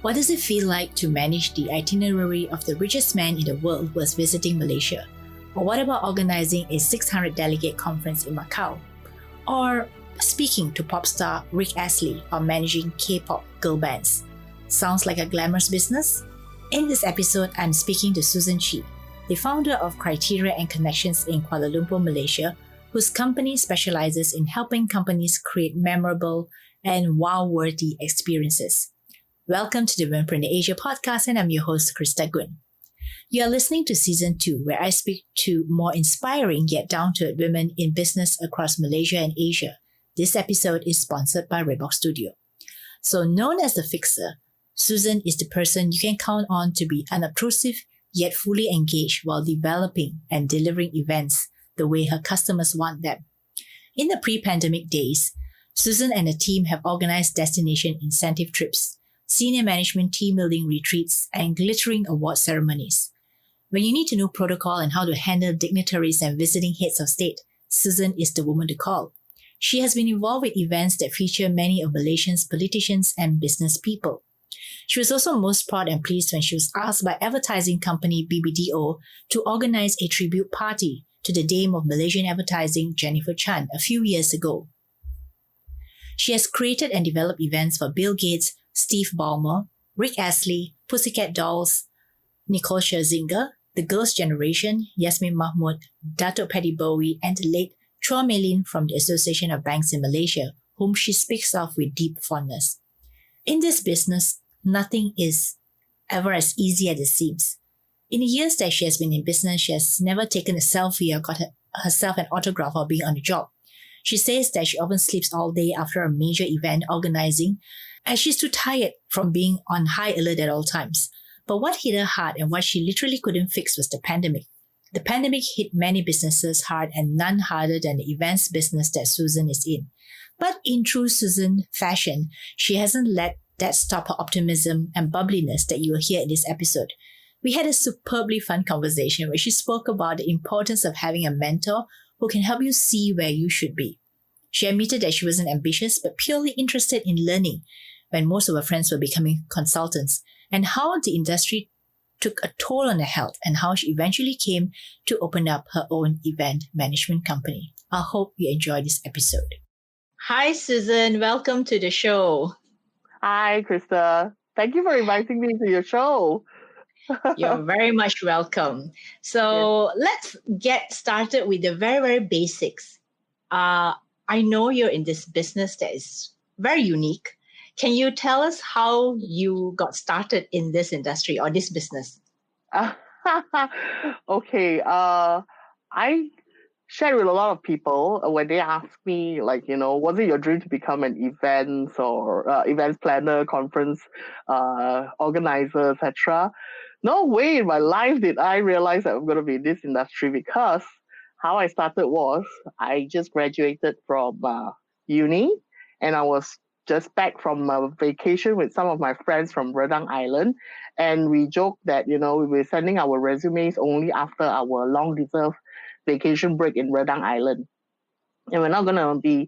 What does it feel like to manage the itinerary of the richest man in the world who was visiting Malaysia? Or what about organizing a 600-delegate conference in Macao? Or speaking to pop star Rick Astley or managing K-pop girl bands? Sounds like a glamorous business? In this episode, I'm speaking to Susan Chee, the founder of Criteria and Connections in Kuala Lumpur, Malaysia, whose company specializes in helping companies create memorable and wow-worthy experiences. Welcome to the Womenpreneur Asia podcast, and I'm your host, Krista Gun. You are listening to Season 2, where I speak to more inspiring yet down-to-earth women in business across Malaysia and Asia. This episode is sponsored by Reebok Studio. So known as the Fixer, Susan is the person you can count on to be unobtrusive yet fully engaged while developing and delivering events the way her customers want them. In the pre-pandemic days, Susan and her team have organized destination incentive trips, senior management team building retreats, and glittering award ceremonies. When you need to know protocol and how to handle dignitaries and visiting heads of state, Susan is the woman to call. She has been involved with events that feature many of Malaysia's politicians and business people. She was also most proud and pleased when she was asked by advertising company BBDO to organize a tribute party to the Dame of Malaysian advertising, Jennifer Chan, a few years ago. She has created and developed events for Bill Gates, Steve Ballmer, Rick Astley, Pussycat Dolls, Nicole Scherzinger, The Girls' Generation, Yasmin Mahmood, Datuk Paddy Bowie, and the late Chua Mei Lin from the Association of Banks in Malaysia, whom she speaks of with deep fondness. In this business, nothing is ever as easy as it seems. In the years that she has been in business, she has never taken a selfie or got herself an autograph while being on the job. She says that she often sleeps all day after a major event organizing, as she's too tired from being on high alert at all times. But what hit her hard and what she literally couldn't fix was the pandemic. The pandemic hit many businesses hard, and none harder than the events business that Susan is in. But in true Susan fashion, she hasn't let that stop her optimism and bubbliness that you will hear in this episode. We had a superbly fun conversation where she spoke about the importance of having a mentor who can help you see where you should be. She admitted that she wasn't ambitious but purely interested in learning when most of her friends were becoming consultants, and how the industry took a toll on her health and how she eventually came to open up her own event management company. I hope you enjoy this episode. Hi, Susan. Welcome to the show. Hi, Krista. Thank you for inviting me to your show. You're very much welcome. So Let's get started with the very, very basics. I know you're in this business that is very unique. Can you tell us how you got started in this industry or this business? Okay. I shared with a lot of people when they ask me, was it your dream to become an events planner, conference organizer, etc.? No way in my life did I realize that I'm going to be in this industry, because how I started was I just graduated from uni, and I was just back from a vacation with some of my friends from Redang Island, and we joked that we were sending our resumes only after our long deserved vacation break in Redang Island, and we're not going to be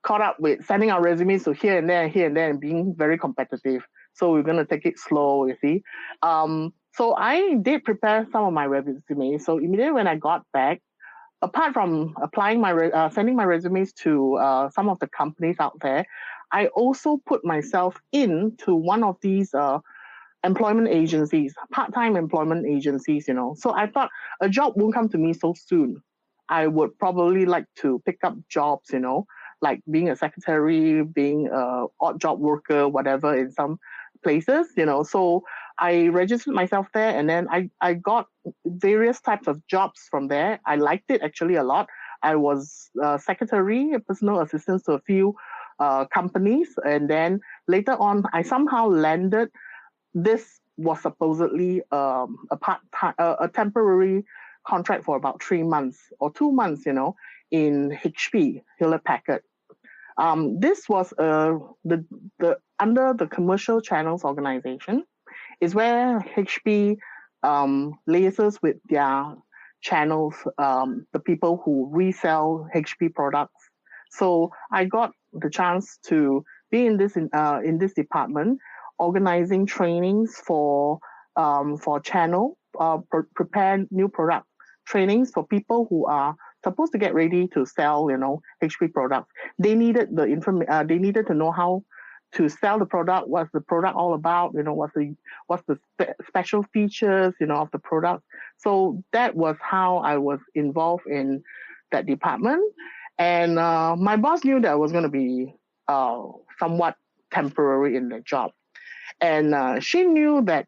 caught up with sending our resumes to here and there and being very competitive. So we're going to take it slow, you see. So I did prepare some of my resumes. So immediately when I got back, apart from applying sending my resumes to some of the companies out there, I also put myself into one of these employment agencies, part-time employment agencies, So I thought a job won't come to me so soon. I would probably like to pick up jobs, like being a secretary, being a odd job worker, whatever, in some places, So I registered myself there, and then I got various types of jobs from there. I liked it actually a lot. I was secretary, a personal assistant to a few companies, and then later on, I somehow landed. This was supposedly a part-time, a temporary contract for about 3 months or 2 months, in HP, Hewlett Packard. This was the under the commercial channels organization, is where HP liaises with their channels, the people who resell HP products. So I got the chance to be in this department organizing trainings for channel, prepare new product trainings for people who are supposed to get ready to sell, HP products. They needed they needed to know how to sell the product. What's the product all about? What's the special features, of the product. So that was how I was involved in that department. And my boss knew that I was going to be somewhat temporary in the job. And she knew that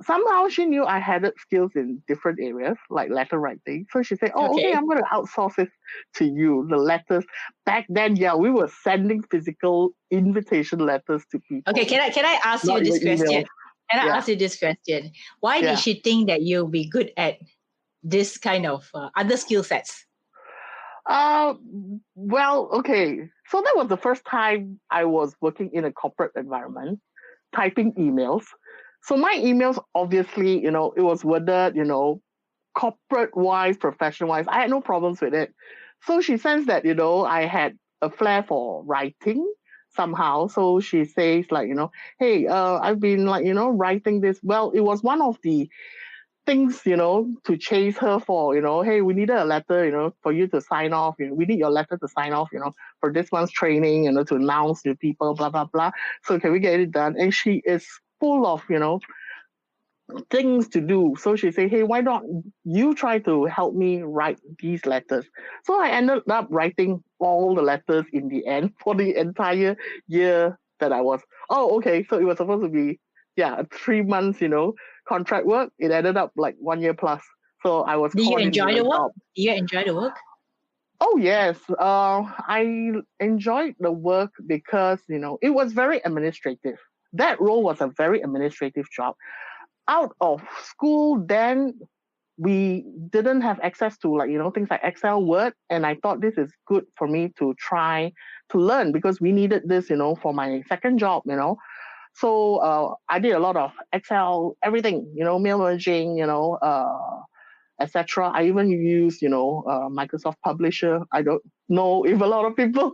somehow she knew I had skills in different areas, like letter writing. So she said, "Oh, okay, I'm going to outsource it to you, the letters." Back then, yeah, we were sending physical invitation letters to people. Okay, can I ask you this question? Can I ask you this question? Why did she think that you'll be good at this kind of other skill sets? Well, okay. So that was the first time I was working in a corporate environment, typing emails. So my emails, obviously, it was worded, corporate-wise, professional-wise. I had no problems with it. So she sensed that, I had a flair for writing somehow. So she says like, "Hey, I've been like, writing this." Well, it was one of the things, to chase her for, "Hey, we needed a letter, for you to sign off. We need your letter to sign off, for this month's training, to announce to people, blah, blah, blah. So can we get it done?" And she is full of, things to do. So she said, "Hey, why don't you try to help me write these letters?" So I ended up writing all the letters in the end for the entire year that I was. Oh, okay. So it was supposed to be, 3 months, contract work. It ended up like 1 year plus. So I was. Did you enjoy the work? Did you enjoy the work? Oh, yes. I enjoyed the work because, it was very administrative. That role was a very administrative job. Out of school, then we didn't have access to things like Excel, Word, and I thought this is good for me to try to learn because we needed this, for my second job, So I did a lot of Excel, everything, mail merging, etc. I even use, Microsoft Publisher. I don't know if a lot of people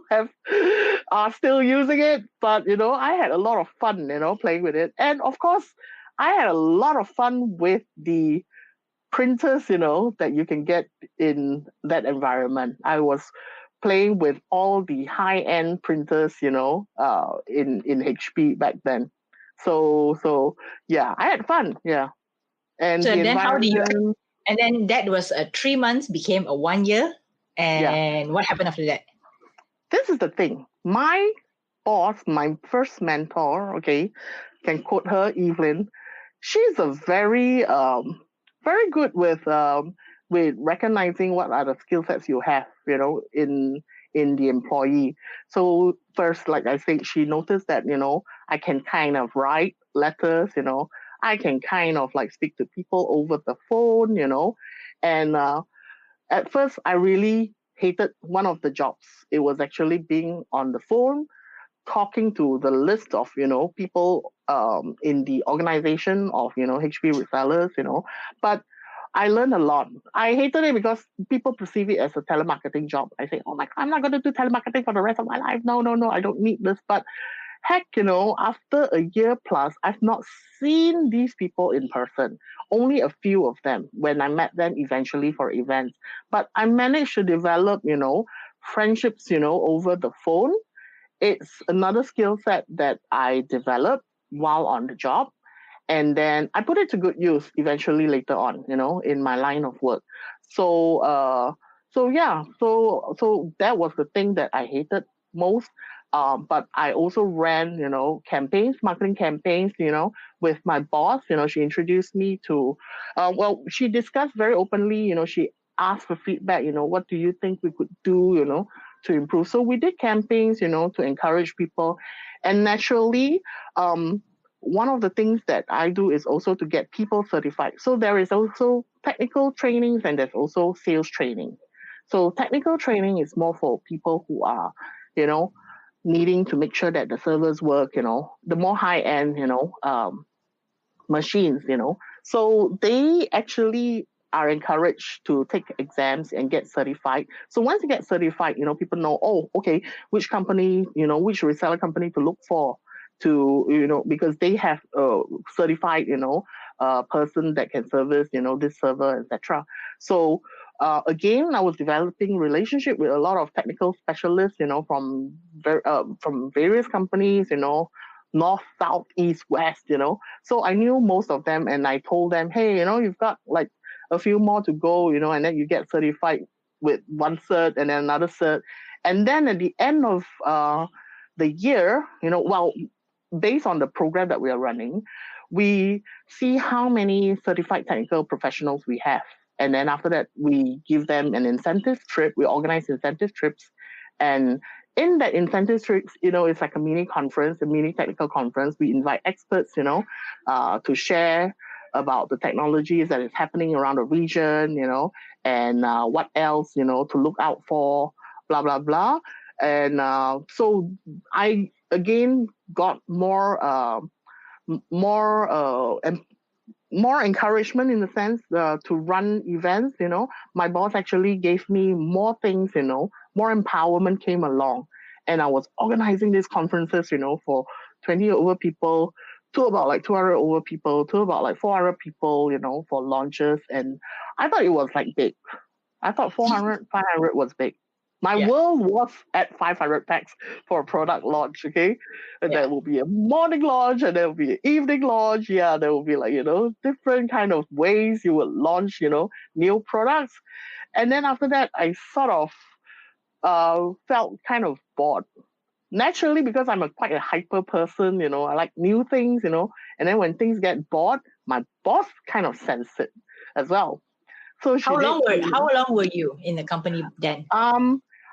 are still using it, but I had a lot of fun, playing with it, and of course, I had a lot of fun with the printers, that you can get in that environment. I was playing with all the high-end printers, in HP back then. So yeah, I had fun. Yeah, and so the then how do you? environment. And then that was 3 months became a 1 year. And what happened after that? This is the thing. My boss, my first mentor, okay, can quote her, Evelyn. She's a very good with recognizing what are the skill sets you have, in the employee. So first, like I said, she noticed that, I can kind of write letters, I can kind of like speak to people over the phone, and at first I really hated one of the jobs. It was actually being on the phone, talking to the list of, people in the organization of, HP resellers, but I learned a lot. I hated it because people perceive it as a telemarketing job. I say, "Oh my God, I'm not going to do telemarketing for the rest of my life. No, I don't need this." But heck, after a year plus, I've not seen these people in person. Only a few of them when I met them eventually for events. But I managed to develop, friendships, over the phone. It's another skill set that I developed while on the job. And then I put it to good use eventually later on, in my line of work. So yeah, so that was the thing that I hated most. But I also ran, campaigns, marketing campaigns, with my boss. She introduced me to, she discussed very openly. She asked for feedback. What do you think we could do, to improve? So we did campaigns, to encourage people, and naturally, one of the things that I do is also to get people certified. So there is also technical trainings and there's also sales training. So technical training is more for people who are, needing to make sure that the servers work, the more high end, machines, So they actually are encouraged to take exams and get certified. So once you get certified, people know, oh, okay, which company, which reseller company to look for, to, because they have a certified, person that can service, this server, etc. So again, I was developing relationship with a lot of technical specialists, from various companies, north, south, east, west, So I knew most of them, and I told them, hey, you've got like a few more to go, and then you get certified with one cert and then another cert. And then at the end of the year, based on the program that we are running, we see how many certified technical professionals we have. And then after that, we give them an incentive trip. We organize incentive trips. And in that incentive trips, it's like a mini conference, a mini technical conference. We invite experts, to share about the technologies that is happening around the region, and what else, to look out for, blah, blah, blah. And so I, again, got more encouragement in the sense to run events. My boss actually gave me more things. More empowerment came along, and I was organizing these conferences. For 20 over people, to about like 200 over people, to about like 400 people. For launches, and I thought it was like big. I thought 400, 500 was big. My world was at 500 packs for a product launch, okay? And there will be a morning launch, and there will be an evening launch. Yeah, there will be like, different kind of ways you will launch, new products. And then after that, I sort of felt kind of bored. Naturally, because I'm quite a hyper person, I like new things, and then when things get bored, my boss kind of sensed it as well. So how long were you in the company then?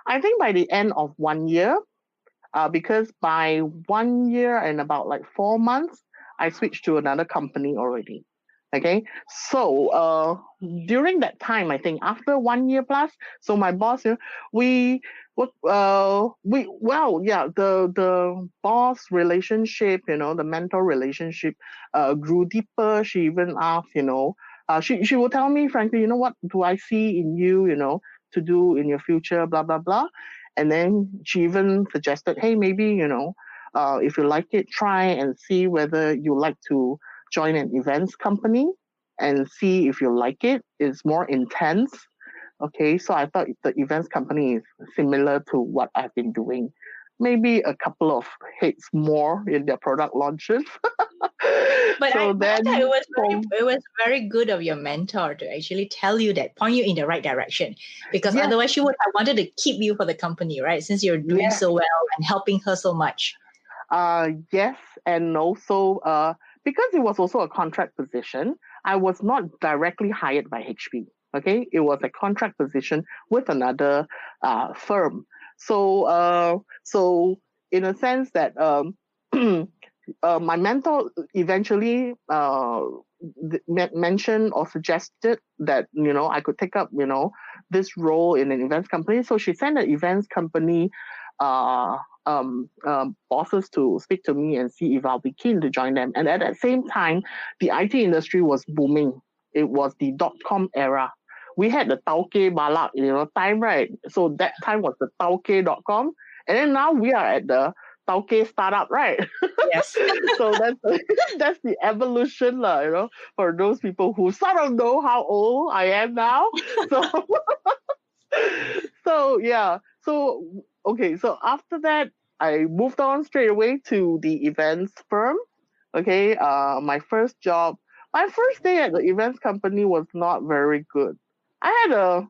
I think by the end of 1 year, because by 1 year and about like 4 months, I switched to another company already. Okay, so during that time, I think after 1 year plus, so my boss, the boss relationship, the mentor relationship, grew deeper. She even asked, she will tell me frankly, what do I see in you, to do in your future, blah, blah, blah. And then she even suggested, hey, maybe, if you like it, try and see whether you like to join an events company and see if you like it. It's more intense. Okay, so I thought the events company is similar to what I've been doing. Maybe a couple of hits more in their product launches. But I thought it was very good of your mentor to actually tell you that, point you in the right direction, because otherwise she would have wanted to keep you for the company, right? Since you're doing so well and helping her so much. Yes, and also because it was also a contract position, I was not directly hired by HP. Okay, it was a contract position with another firm. So, in a sense that my mentor eventually mentioned or suggested that I could take up this role in an events company. So she sent an events company bosses to speak to me and see if I'll be keen to join them. And at that same time, the IT industry was booming. It was the .com era. We had the Tauke Balak, time, right? So that time was the Tauke.com. And then now we are at the Tauke startup, right? Yes. So that's the evolution, for those people who sort of know how old I am now. So yeah. So okay. So after that, I moved on straight away to the events firm. Okay. My first day at the events company was not very good. I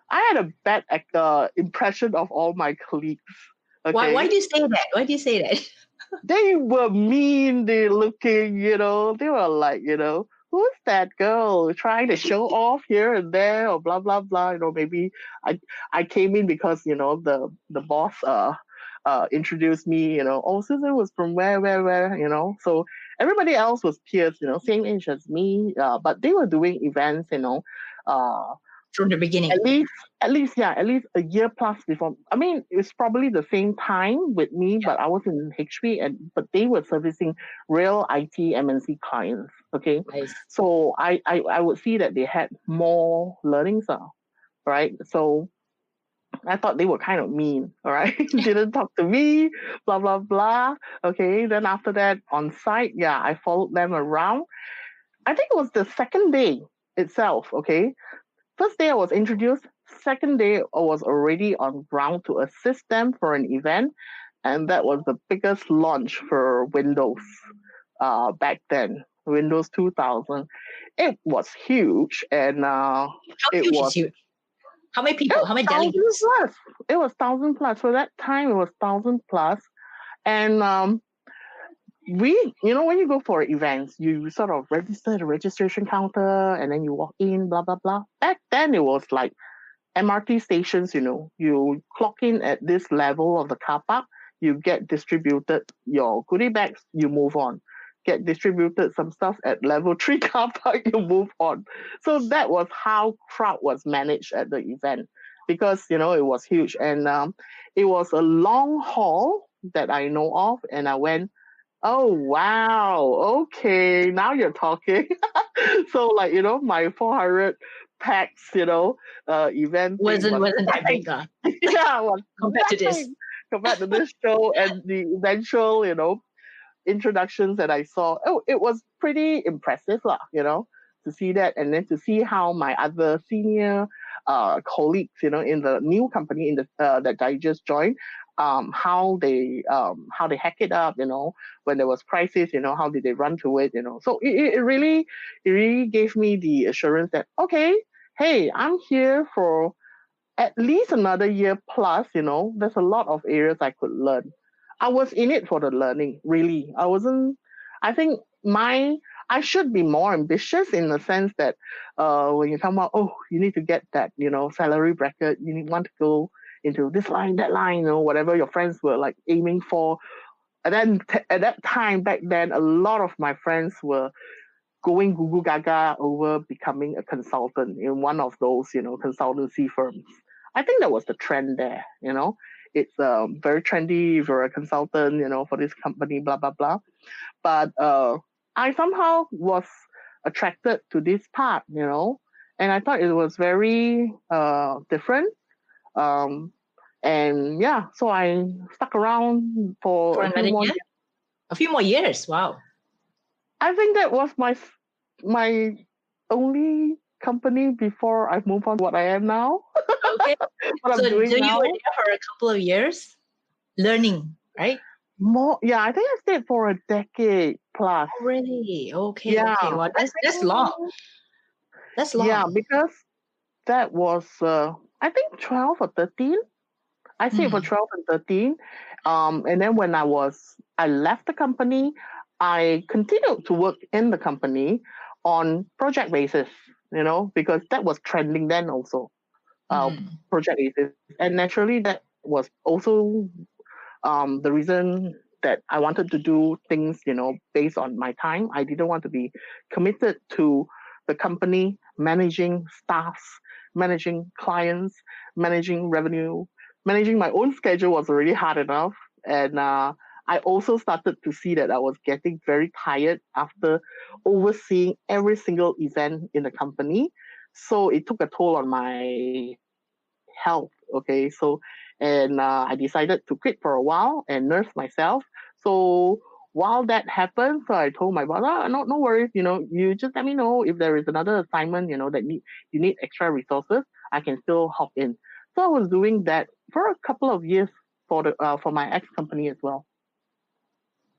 had a bad impression of all my colleagues. Okay? Why do you say that? Why do you say that? They were mean, they looking, they were like, who's that girl trying to show off here and there or blah, blah, blah. Maybe I came in because, the boss introduced me, oh, Susan was from where, So everybody else was peers, same age as me, but they were doing events, from the beginning. At least a year plus before. I mean, it's probably the same time with me, but I was in HP, but they were servicing real IT MNC clients. Okay, nice. So I would see that they had more learnings, right? So I thought they were kind of mean, all right? Didn't talk to me, blah, blah, blah. Okay, then after that, on site, yeah, I followed them around. I think it was the second day itself, okay? First day I was introduced, second day I was already on ground to assist them for an event. And that was the biggest launch for Windows back then, Windows 2000. It was huge, and How it huge is was huge? How many it people? was How many 1,000 delegates? plus. It was 1,000 plus. For that time, it was 1,000 plus. And when you go for events, you sort of register the registration counter and then you walk in, blah, blah, blah. Back then, it was like MRT stations, you clock in at this level of the car park, you get distributed your goodie bags, you move on. Get distributed some stuff at level 3 car park, you move on. So that was how crowd was managed at the event because, it was huge. And it was a long haul that I know of. And I went, oh, wow. Okay. Now you're talking. So my 400 packs, event thing Wasn't was wasn't that nothing. big, Yeah, it was compared to this? nothing compared to this show and the eventual, introductions that I saw. Oh, it was pretty impressive, lah, to see that and then to see how my other senior colleagues, in the new company that I just joined, how they hack it up, when there was crisis, how did they run through it, So it really gave me the assurance that okay, hey, I'm here for at least another year plus, there's a lot of areas I could learn. I was in it for the learning, really. I think I should be more ambitious in the sense that when you come out, oh, you need to get that, salary bracket, want to go into this line, that line, whatever your friends were like aiming for. And then at that time back then, a lot of my friends were going goo gaga over becoming a consultant in one of those, consultancy firms. I think that was the trend there, It's very trendy if you're a consultant, for this company, blah, blah, blah. But I somehow was attracted to this part, and I thought it was very different. Um, and yeah, so I stuck around for For a few another more year? years. A few more years. Wow. I think that was my only company before I moved on to what I am now. Okay. What So I'm doing you now. were there for a couple of years learning, right? More, yeah, I think I stayed for a decade plus. Oh, really? Okay. Yeah. Okay. Well, that's long. That's Yeah, long. because that was I think 12 or 13. I stayed for 12 and 13. And then when I left the company, I continued to work in the company on project basis, because that was trending then also, project basis. And naturally, that was also the reason that I wanted to do things, based on my time. I didn't want to be committed to the company, managing staffs, managing clients, managing revenue, managing my own schedule was already hard enough. And I also started to see that I was getting very tired after overseeing every single event in the company. So it took a toll on my health. Okay, so and I decided to quit for a while and nurse myself. So while that happened, so I told my boss, no worries, you just let me know if there is another assignment, that you need extra resources, I can still hop in. So I was doing that for a couple of years for my ex company as well.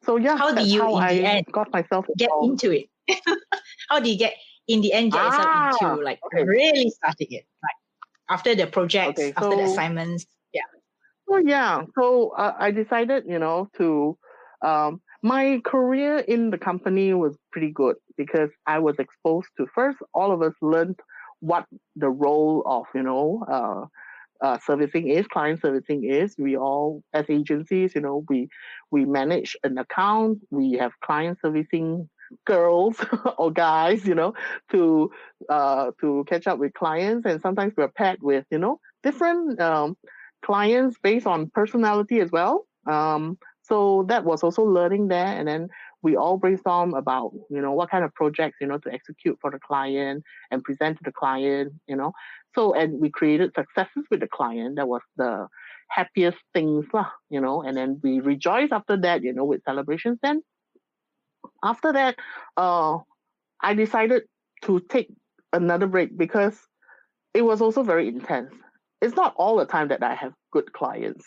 So yeah, How do that's you, how in the I end, got myself get involved. into it? How do you get yourself into Okay. really starting it? Like after the projects, Okay, after the so assignments. Yeah. well, yeah. So I decided, to my career in the company was pretty good because I was exposed to first. All of us learned what the role of servicing is, client servicing is. We all, as agencies, we manage an account. We have client servicing girls or guys, to catch up with clients, and sometimes we're paired with, different clients based on personality as well. So that was also learning there, and then we all brainstorm about what kind of projects to execute for the client and present to the client. So, and we created successes with the client. That was the happiest things, lah, and then we rejoice after that, with celebrations. Then after that, I decided to take another break because it was also very intense. It's not all the time that I have good clients.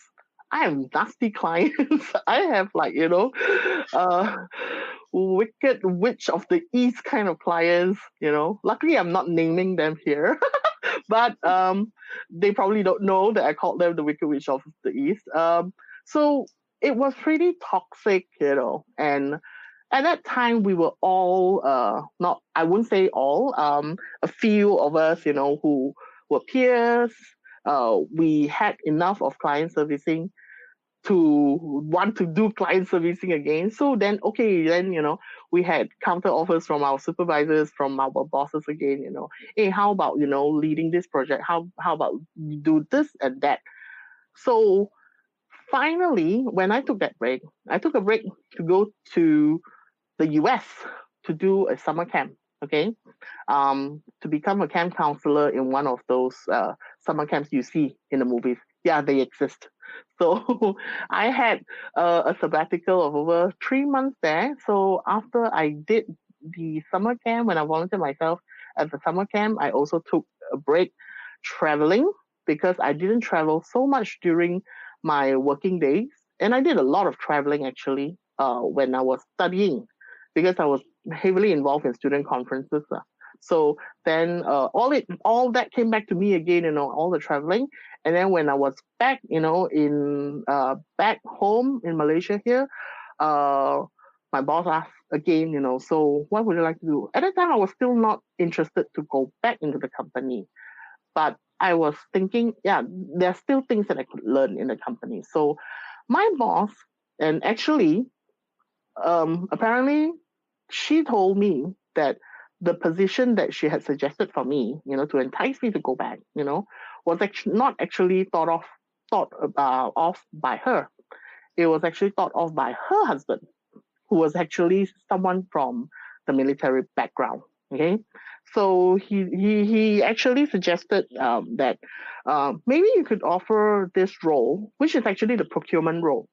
I have nasty clients. I have uh, wicked witch of the east kind of clients. Luckily I'm not naming them here, but they probably don't know that I called them the wicked witch of the east. So it was pretty toxic, and at that time we were all not, I wouldn't say all, a few of us, who were peers. We had enough of client servicing to want to do client servicing again. So then, okay, then, we had counter offers from our supervisors, from our bosses again, hey, how about, leading this project? How about you do this and that? So finally, when I took that break, I took a break to go to the US to do a summer camp, okay? To become a camp counselor in one of those summer camps you see in the movies. Yeah, they exist. So I had a sabbatical of over 3 months there. So after I did the summer camp, when I volunteered myself at the summer camp, I also took a break traveling because I didn't travel so much during my working days. And I did a lot of traveling actually when I was studying because I was heavily involved in student conferences. So then all that came back to me again, all the traveling. And then when I was back, in back home in Malaysia here, my boss asked again, so what would you like to do? At that time, I was still not interested to go back into the company. But I was thinking, yeah, there are still things that I could learn in the company. So my boss, and actually, apparently, she told me that the position that she had suggested for me, to entice me to go back, was actually not actually thought of by her. It was actually thought of by her husband, who was actually someone from the military background. Okay, so he actually suggested that maybe you could offer this role, which is actually the procurement role.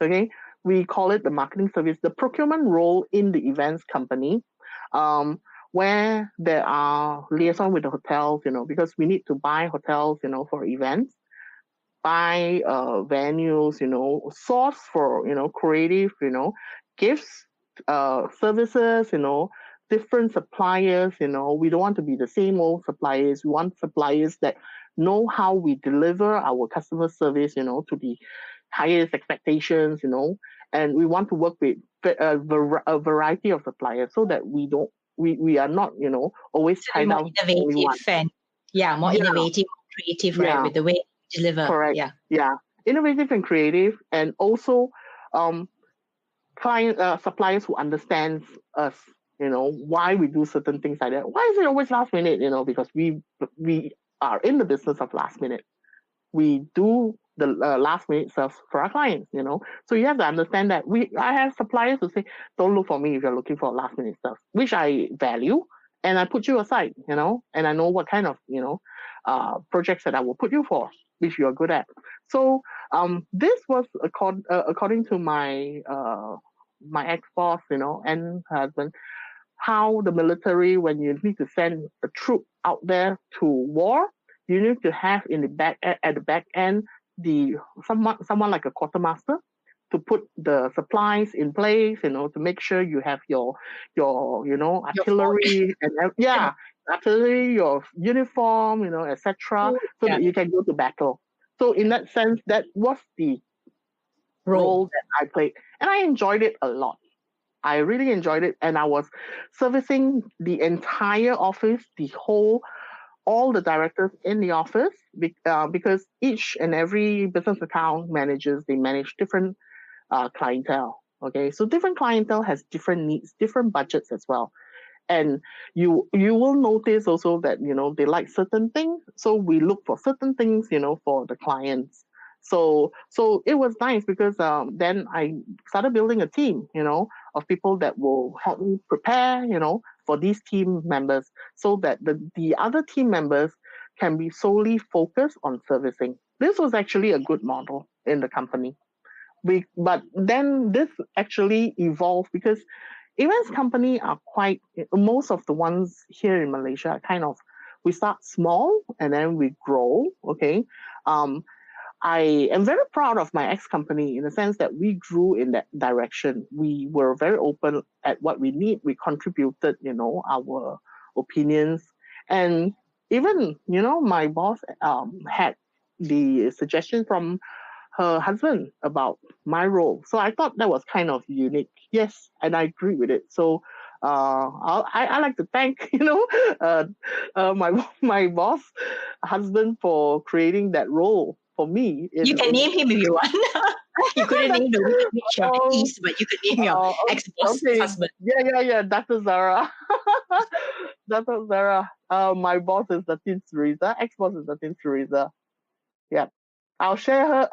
Okay, we call it the marketing service, the procurement role in the events company, where there are liaison with the hotels, because we need to buy hotels, for events, buy venues, source for, creative, gifts, services, different suppliers, we don't want to be the same old suppliers. We want suppliers that know how we deliver our customer service, to the highest expectations, and we want to work with a variety of suppliers so that we are not, always tied more down to only innovative one. and more Yeah. innovative, creative, right, Yeah. with the way you deliver. Correct. Yeah. Innovative and creative, and also client suppliers who understands us, why we do certain things like that. Why is it always last minute? Because we are in the business of last minute. We do the last minute stuff for our clients, So you have to understand that I have suppliers who say, don't look for me if you're looking for last minute stuff, which I value, and I put you aside, and I know what kind of, projects that I will put you for, which you're good at. So this was according to my my ex-boss, and husband, how the military, when you need to send a troop out there to war, you need to have in the back at the back end someone like a quartermaster to put the supplies in place, to make sure you have your artillery artillery, your uniform, etc., so that you can go to battle. So in that sense, that was the role that I played, and I enjoyed it a lot. I really enjoyed it, and I was servicing the entire office, all the directors in the office, because each and every business account managers, they manage different clientele. Okay, so different clientele has different needs, different budgets as well. And you will notice also that they like certain things, so we look for certain things for the clients. So it was nice because then I started building a team of people that will help me prepare for these team members, so that the other team members can be solely focused on servicing. This was actually a good model in the company. But then this actually evolved because events company are most of the ones here in Malaysia are kind of, we start small and then we grow, okay? I am very proud of my ex-company in the sense that we grew in that direction. We were very open at what we need. We contributed, our opinions. And even, my boss had the suggestion from her husband about my role. So I thought that was kind of unique. Yes, and I agree with it. So I like to thank, my boss husband for creating that role for me. You can name him if you want. You couldn't name the which east, but you could name your ex-boss husband. Yeah. Dr. Zara. Dr. Zara. My boss is Latin Teresa. Ex-boss is Latin Teresa. Yeah. I'll share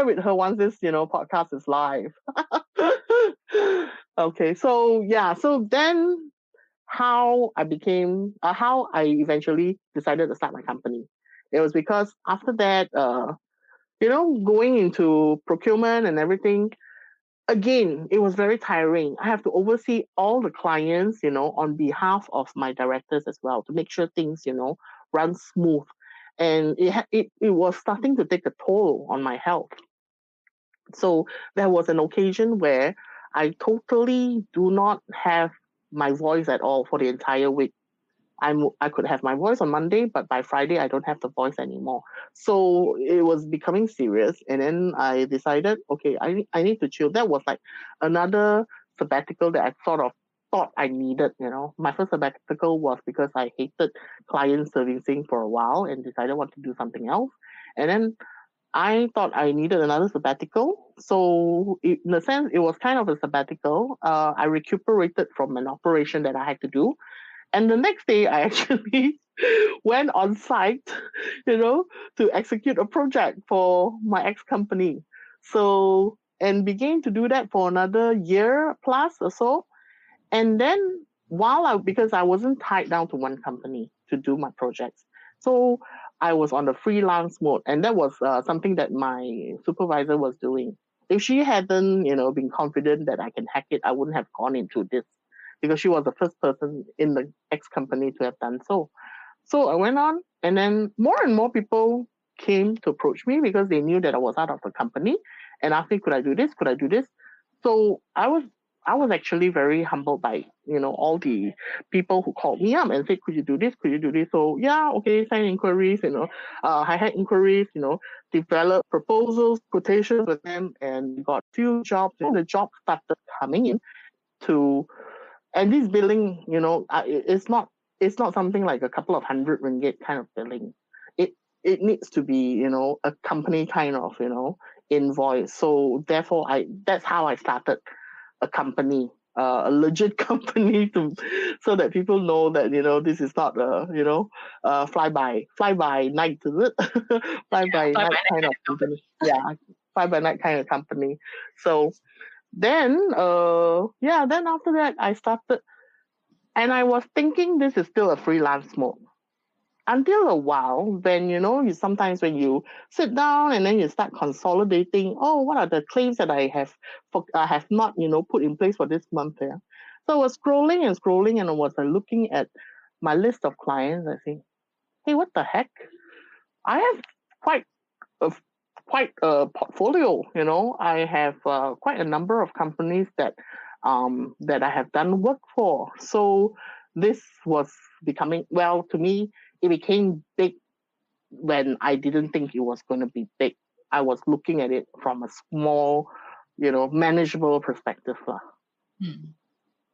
with her once this, podcast is live. Okay. So then how I eventually decided to start my company. It was because after that, going into procurement and everything, again, it was very tiring. I have to oversee all the clients, on behalf of my directors as well to make sure things, run smooth. And it was starting to take a toll on my health. So there was an occasion where I totally do not have my voice at all for the entire week. I could have my voice on Monday, but by Friday I don't have the voice anymore. So it was becoming serious, and then I decided, okay, I need to chill. That was like another sabbatical that I sort of thought I needed. My first sabbatical was because I hated client servicing for a while and decided I want to do something else, and then I thought I needed another sabbatical. So in a sense, it was kind of a sabbatical. I recuperated from an operation that I had to do. And the next day, I actually went on site, to execute a project for my ex-company. So, and began to do that for another year plus or so. And then because I wasn't tied down to one company to do my projects. So I was on the freelance mode. And that was something that my supervisor was doing. If she hadn't, been confident that I can hack it, I wouldn't have gone into this, because she was the first person in the ex-company to have done so. So I went on, and then more and more people came to approach me because they knew that I was out of the company and asked me, could I do this? Could I do this? So I was actually very humbled by, all the people who called me up and said, could you do this? Could you do this? So yeah, okay, sign inquiries, I had inquiries, developed proposals, quotations with them, and got few jobs. And the jobs started coming in and this billing, it's not something like a couple of hundred ringgit kind of billing. It needs to be, a company kind of, invoice. So therefore, that's how I started a company, a legit company, so that people know that this is not a fly by night, is it? fly by night kind of company. Yeah, fly by night kind of company. So then after that I started, and I was thinking this is still a freelance mode until a while when you sometimes when you sit down and then you start consolidating, what are the claims that I have not put in place for this month here. So I was scrolling and I was looking at my list of clients. I think, hey, what the heck, I have quite a portfolio. I have quite a number of companies that I have done work for. So this was becoming, well, to me, it became big when I didn't think it was going to be big. I was looking at it from a small, manageable perspective. I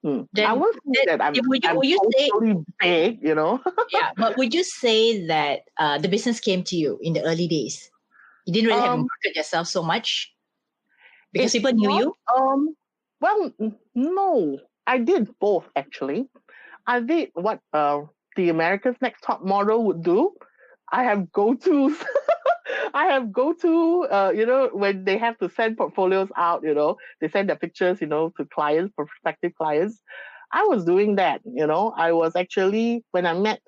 won't say that I'm totally big, Yeah, but would you say that the business came to you in the early days? You didn't really have to market yourself so much because people knew you? Well, no, I did both actually. I did what the America's Next Top Model would do. I have go-tos. I have go-to, when they have to send portfolios out, they send their pictures, to clients, prospective clients. I was doing that. I was actually when I met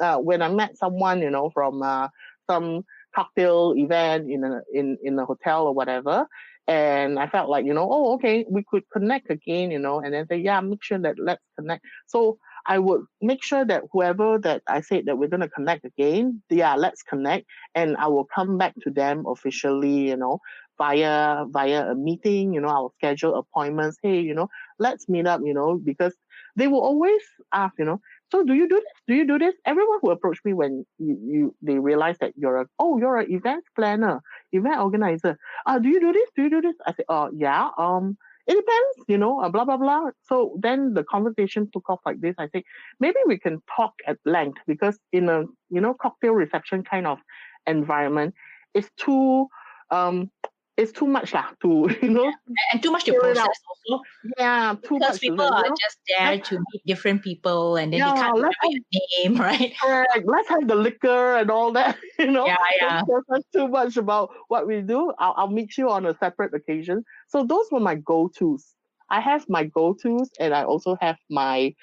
someone, from some cocktail event in a hotel or whatever, and I felt like, oh, okay, we could connect again, and then say, yeah, make sure that let's connect. So I would make sure that whoever that I said that we're going to connect again, yeah, let's connect, and I will come back to them officially, via a meeting. I'll schedule appointments. Hey, let's meet up. Because they will always ask, so do you do this? Do you do this? Everyone who approach me when they realize that you're an event planner, event organizer. Do you do this? Do you do this? I say, oh yeah. It depends, blah blah blah. So then the conversation took off like this. I say, maybe we can talk at length, because in a cocktail reception kind of environment, it's too much lah to And too much to figure it process out. also. Yeah, too Because much. people are just there to meet different people, and then they can't remember your name, right? Correct. Let's have the liquor and all that. Yeah. Don't process too much about what we do. I'll meet you on a separate occasion. So those were my go-tos. I have my go-tos, and I also have my.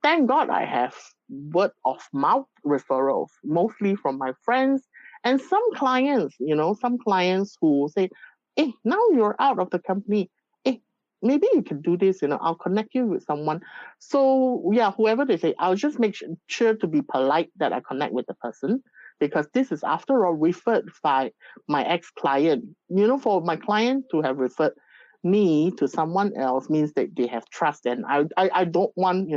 Thank God I have word of mouth referrals, mostly from my friends and some clients. Some clients who say, "Hey, now you're out of the company. Hey, maybe you can do this. I'll connect you with someone." So yeah, whoever they say, I'll just make sure to be polite that I connect with the person, because this is after all referred by my ex-client. For my client to have referred me to someone else means that they have trust, and I don't want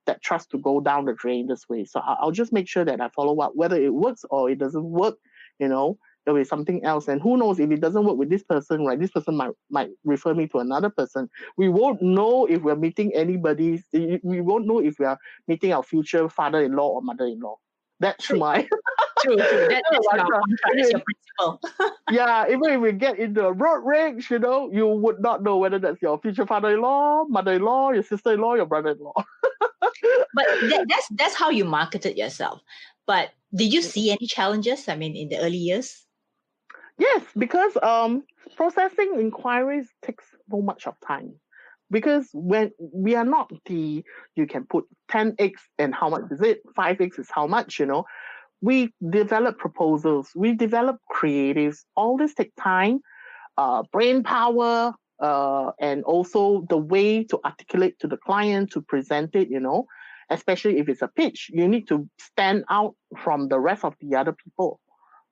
that trust to go down the drain this way. So I'll just make sure that I follow up, whether it works or it doesn't work. There'll be something else, and who knows, if it doesn't work with this person, right? This person might refer me to another person. We won't know if we're meeting anybody. We won't know if we are meeting our future father-in-law or mother-in-law. That's True. my True. That's your contract. That's your principle. yeah. Even if we get into a road rage, you would not know whether that's your future father-in-law, mother-in-law, your sister-in-law, your brother-in-law. But that's how you marketed yourself. But did you see any challenges? I mean, in the early years? Yes, because processing inquiries takes so much of time. Because when we are not you can put 10x and how much is it? 5x is how much, We develop proposals, we develop creatives. All this take time, brain power, and also the way to articulate to the client, to present it, especially if it's a pitch. You need to stand out from the rest of the other people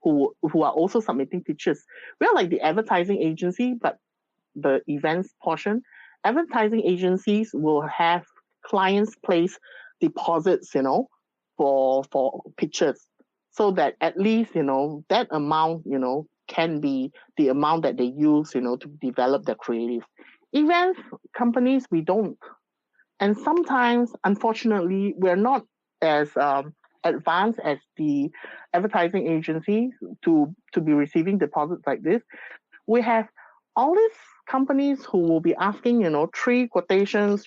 who are also submitting pitches. We're like the advertising agency, but the events portion, advertising agencies will have clients place deposits, for pitches, so that at least, that amount, can be the amount that they use, to develop their creative. Events companies, we don't. And sometimes, unfortunately, we're not as advanced as the advertising agencies to be receiving deposits like this. We have all these companies who will be asking, 3 quotations,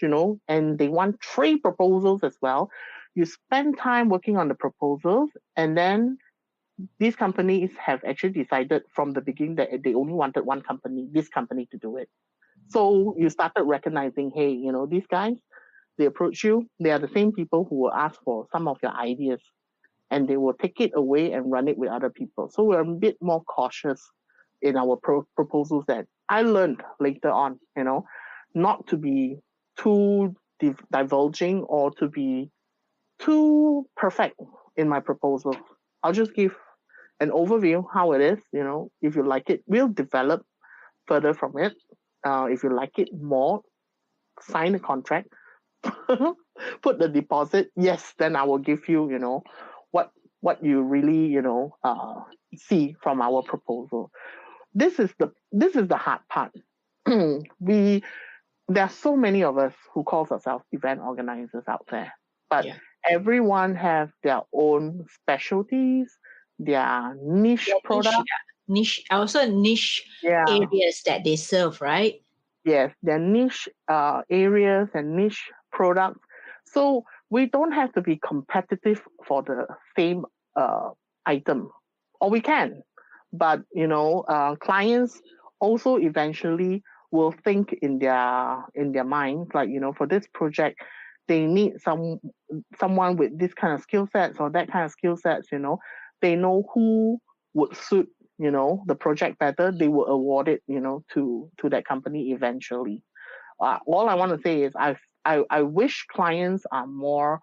and they want 3 proposals as well. You spend time working on the proposals, and then these companies have actually decided from the beginning that they only wanted this company to do it. So you started recognizing, hey, these guys, they approach you, they are the same people who will ask for some of your ideas, and they will take it away and run it with other people. So we're a bit more cautious in our proposals. That I learned later on, not to be too divulging or to be too perfect in my proposal. I'll just give an overview how it is. If you like it, we'll develop further from it. If you like it more, sign a contract, put the deposit. Yes, then I will give you, what you really, see from our proposal. This is the hard part. There are so many of us who calls ourselves event organizers out there, but everyone have their own specialties, their niche products. Niche, also niche areas that they serve, right? Yes, their niche areas and niche products. So we don't have to be competitive for the same item, or we can, but clients also eventually will think in their mind, like, for this project, they need someone with this kind of skill sets or that kind of skill sets, they know who would suit, the project better, they will award it, to that company eventually. All I want to say is I wish clients are more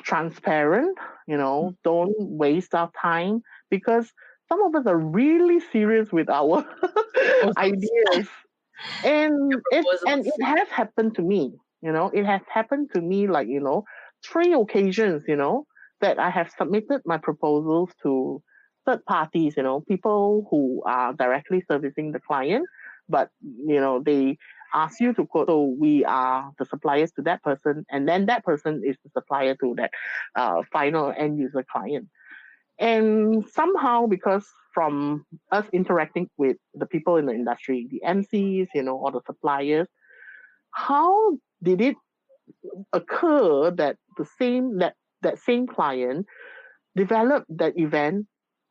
transparent, don't waste our time, because some of us are really serious with our ideas. And it has happened to me, it has happened to me like, 3 occasions, that I have submitted my proposals to third parties, people who are directly servicing the client, but, they ask you to quote, so we are the suppliers to that person, and then that person is the supplier to that final end user client. And somehow, because from us interacting with the people in the industry, the MCs, or the suppliers, how did it occur that that same client developed that event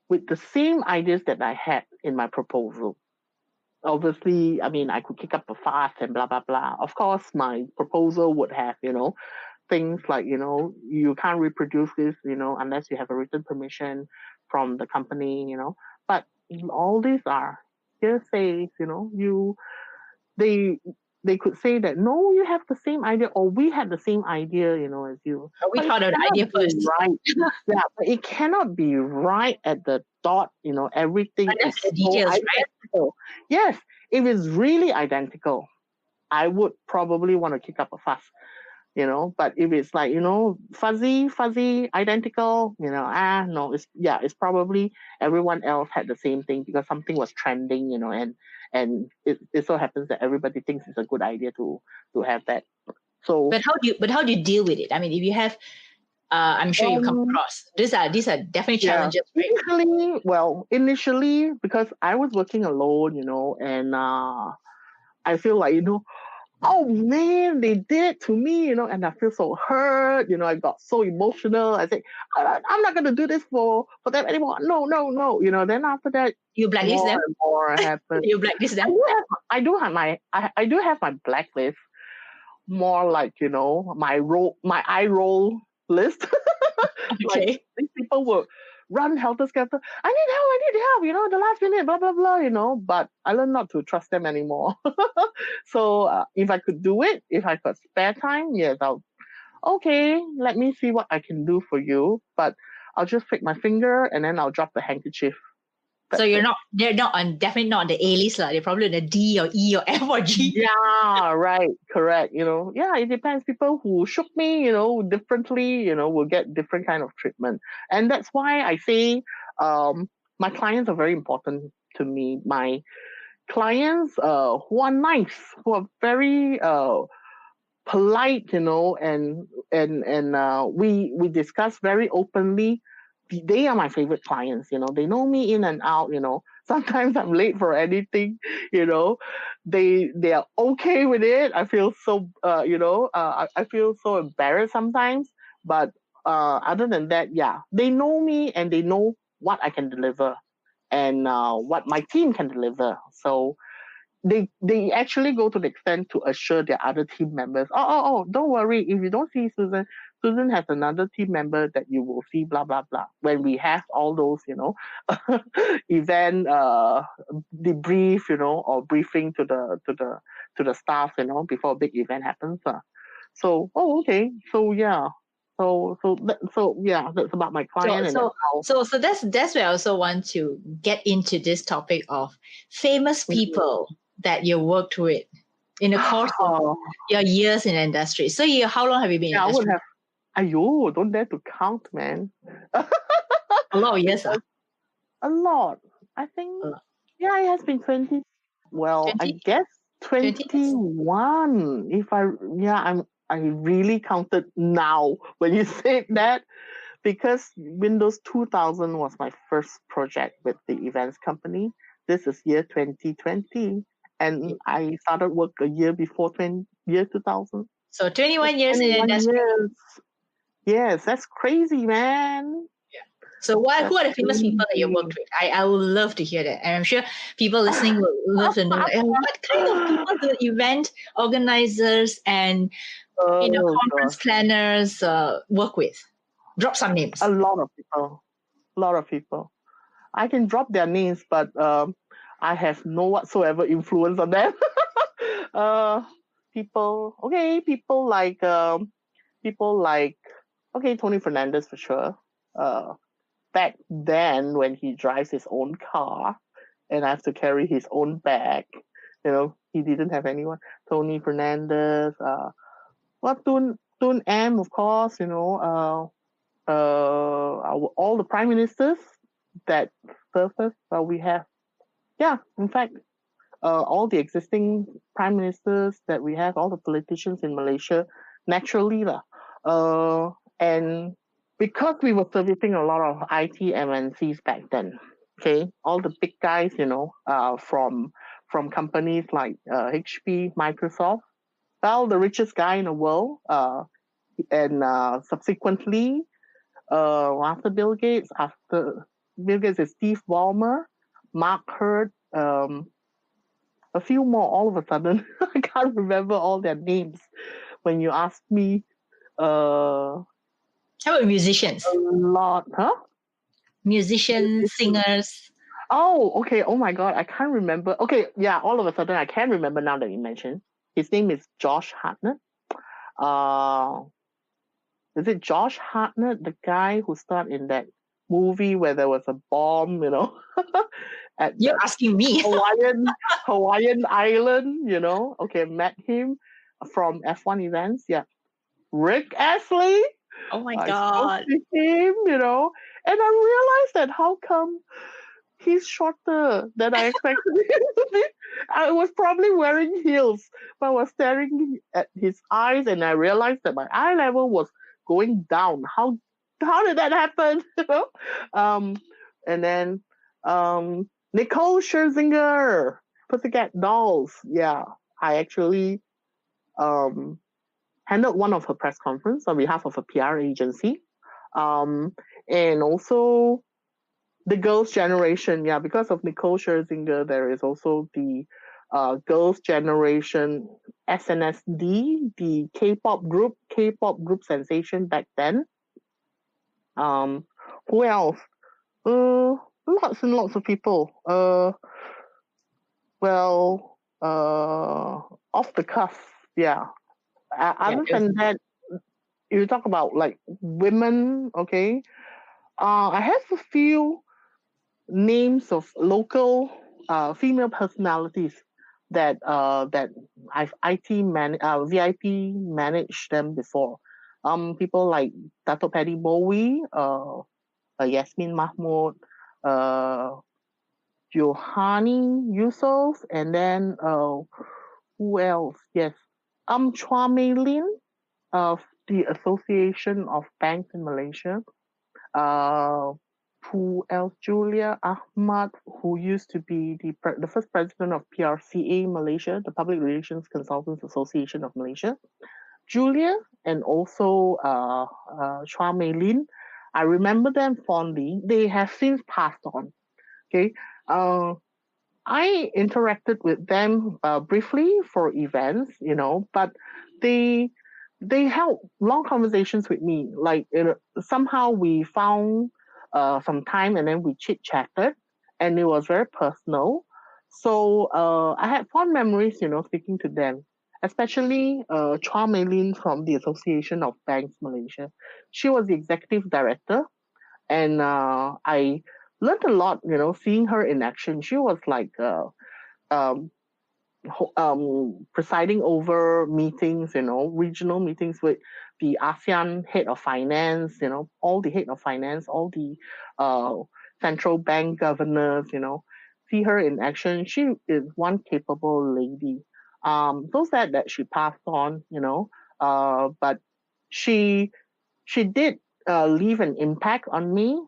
with the same ideas that I had in my proposal? Obviously, I mean, I could kick up a fuss and blah, blah, blah. Of course, my proposal would have, things like, you can't reproduce this, unless you have a written permission from the company, But all these are hearsays, they could say that, no, you have the same idea, or we had the same idea, as you. We thought of the idea first. Right. Yeah, but it cannot be right at the dot, everything is the details, so identical. Right? Yes, if it's really identical, I would probably want to kick up a fuss. But if it's like, fuzzy, identical, no, it's probably everyone else had the same thing because something was trending, and it so happens that everybody thinks it's a good idea to have that. So, but how do you deal with it? I mean, if you have, I'm sure you come across these are definitely challenges. Right? Initially, because I was working alone, and I feel like, oh man, they did to me, and I feel so hurt, I got so emotional. I say, I'm not going to do this for them anymore. No. Then after that, you blacklist them. More happened. You blacklist them. I do have my blacklist, more like, my eye roll list. Okay. Like, these people will run helter-skelter. I need help, the last minute, blah, blah, blah, but I learned not to trust them anymore. So if I could do it, if I could spare time, yes, okay, let me see what I can do for you, but I'll just pick my finger and then I'll drop the handkerchief. So they're definitely not on the A list. They're probably on the D or E or F or G. Yeah, right, correct. It depends. People who shook me, differently, will get different kind of treatment. And that's why I say my clients are very important to me. My clients who are nice, who are very polite, and we discuss very openly. They are my favorite clients, they know me in and out, sometimes I'm late for anything, they are okay with it. I feel so, I feel so embarrassed sometimes, but other than that, yeah, they know me and they know what I can deliver and what my team can deliver. So they actually go to the extent to assure their other team members, oh, don't worry, if you don't see Susan has another team member that you will see, blah, blah, blah. When we have all those, event debrief, or briefing to the staff, before a big event happens. So, okay. So, yeah. So yeah, that's about my client. So that's where I also want to get into this topic of famous people that you worked with in the course of your years in the industry. So how long have you been in the industry? I would have, don't dare to count, man. A lot of years. A lot. I think, it has been 20. Well, 20? I guess 21. I really counted now when you said that, because Windows 2000 was my first project with the events company. This is year 2020. And I started work a year before year 2000. So 21 years in the industry. Years. Yes, that's crazy, man. Yeah. So who are the famous people that you worked with? I would love to hear that. And I'm sure people listening would love to know what kind of people, the event organizers and Oh conference gosh, planners work with? Drop some names. a lot of people, a lot of people. I can drop their names, but I have no whatsoever influence on them. uh, people like Tony Fernandez for sure. Back then when he drives his own car and I have to carry his own bag, he didn't have anyone. Tony Fernandez, Tun M, of course, all the prime ministers that served us. We have, in fact, all the existing prime ministers that we have, all the politicians in Malaysia, naturally lah. And because we were servicing a lot of IT MNCs back then, okay, all the big guys, from companies like HP, Microsoft, well, the richest guy in the world, and subsequently, after Bill Gates is Steve Ballmer, Mark Hurd, a few more all of a sudden. I can't remember all their names when you ask me. How about musicians? A lot, huh? Musicians, singers. Oh, okay. Oh my God, I can't remember. Okay, yeah, all of a sudden I can remember now that you mentioned. His name is Josh Hartnett. Is it Josh Hartnett, the guy who starred in that movie where there was a bomb, at You're asking me. Hawaiian island, Okay, met him from F1 events. Yeah. Rick Astley. Oh my I God. spoke to him, and I realized that how come he's shorter than I expected him to be. I was probably wearing heels, but I was staring at his eyes and I realized that my eye level was going down. How did that happen? And then Nicole Scherzinger, Pussycat Dolls. Yeah, I actually handled one of her press conference on behalf of a PR agency. And also the girls' generation, because of Nicole Scherzinger, there is also the girls' generation SNSD, the K-pop group sensation back then. Who else? Lots and lots of people. Off the cuff, yeah. Other than that, you talk about like women, okay? I have a few names of local female personalities that I've VIP managed them before. People like Dato Paddy Bowie, Yasmin Mahmood, Johani Yusuf, and then who else? Yes, Chua Mei Lin of the Association of Banks in Malaysia. Who else? Julia Ahmad, who used to be the first president of PRCA Malaysia, the Public Relations Consultants Association of Malaysia. Julia and also Chua Mei Lin. I remember them fondly. They have since passed on. Okay. I interacted with them briefly for events, but they held long conversations with me. Like somehow we found some time and then we chit chatted, and it was very personal. So I had fond memories, speaking to them, especially Chua Mei Lin from the Association of Banks Malaysia. She was the executive director, and I learned a lot, seeing her in action. She was like presiding over meetings, regional meetings with the ASEAN head of finance, all the head of finance, all the central bank governors, see her in action. She is one capable lady. So sad that she passed on, but she did leave an impact on me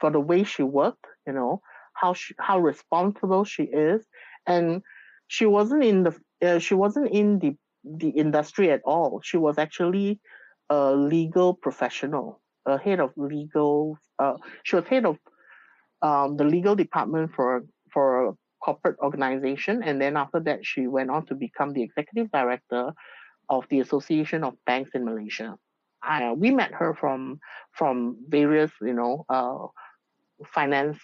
for the way she worked, how responsible she is, and she wasn't in the industry at all. She was actually a legal professional, a head of legal. She was head of the legal department for a corporate organization, and then after that, she went on to become the executive director of the Association of Banks in Malaysia. We met her from various, financial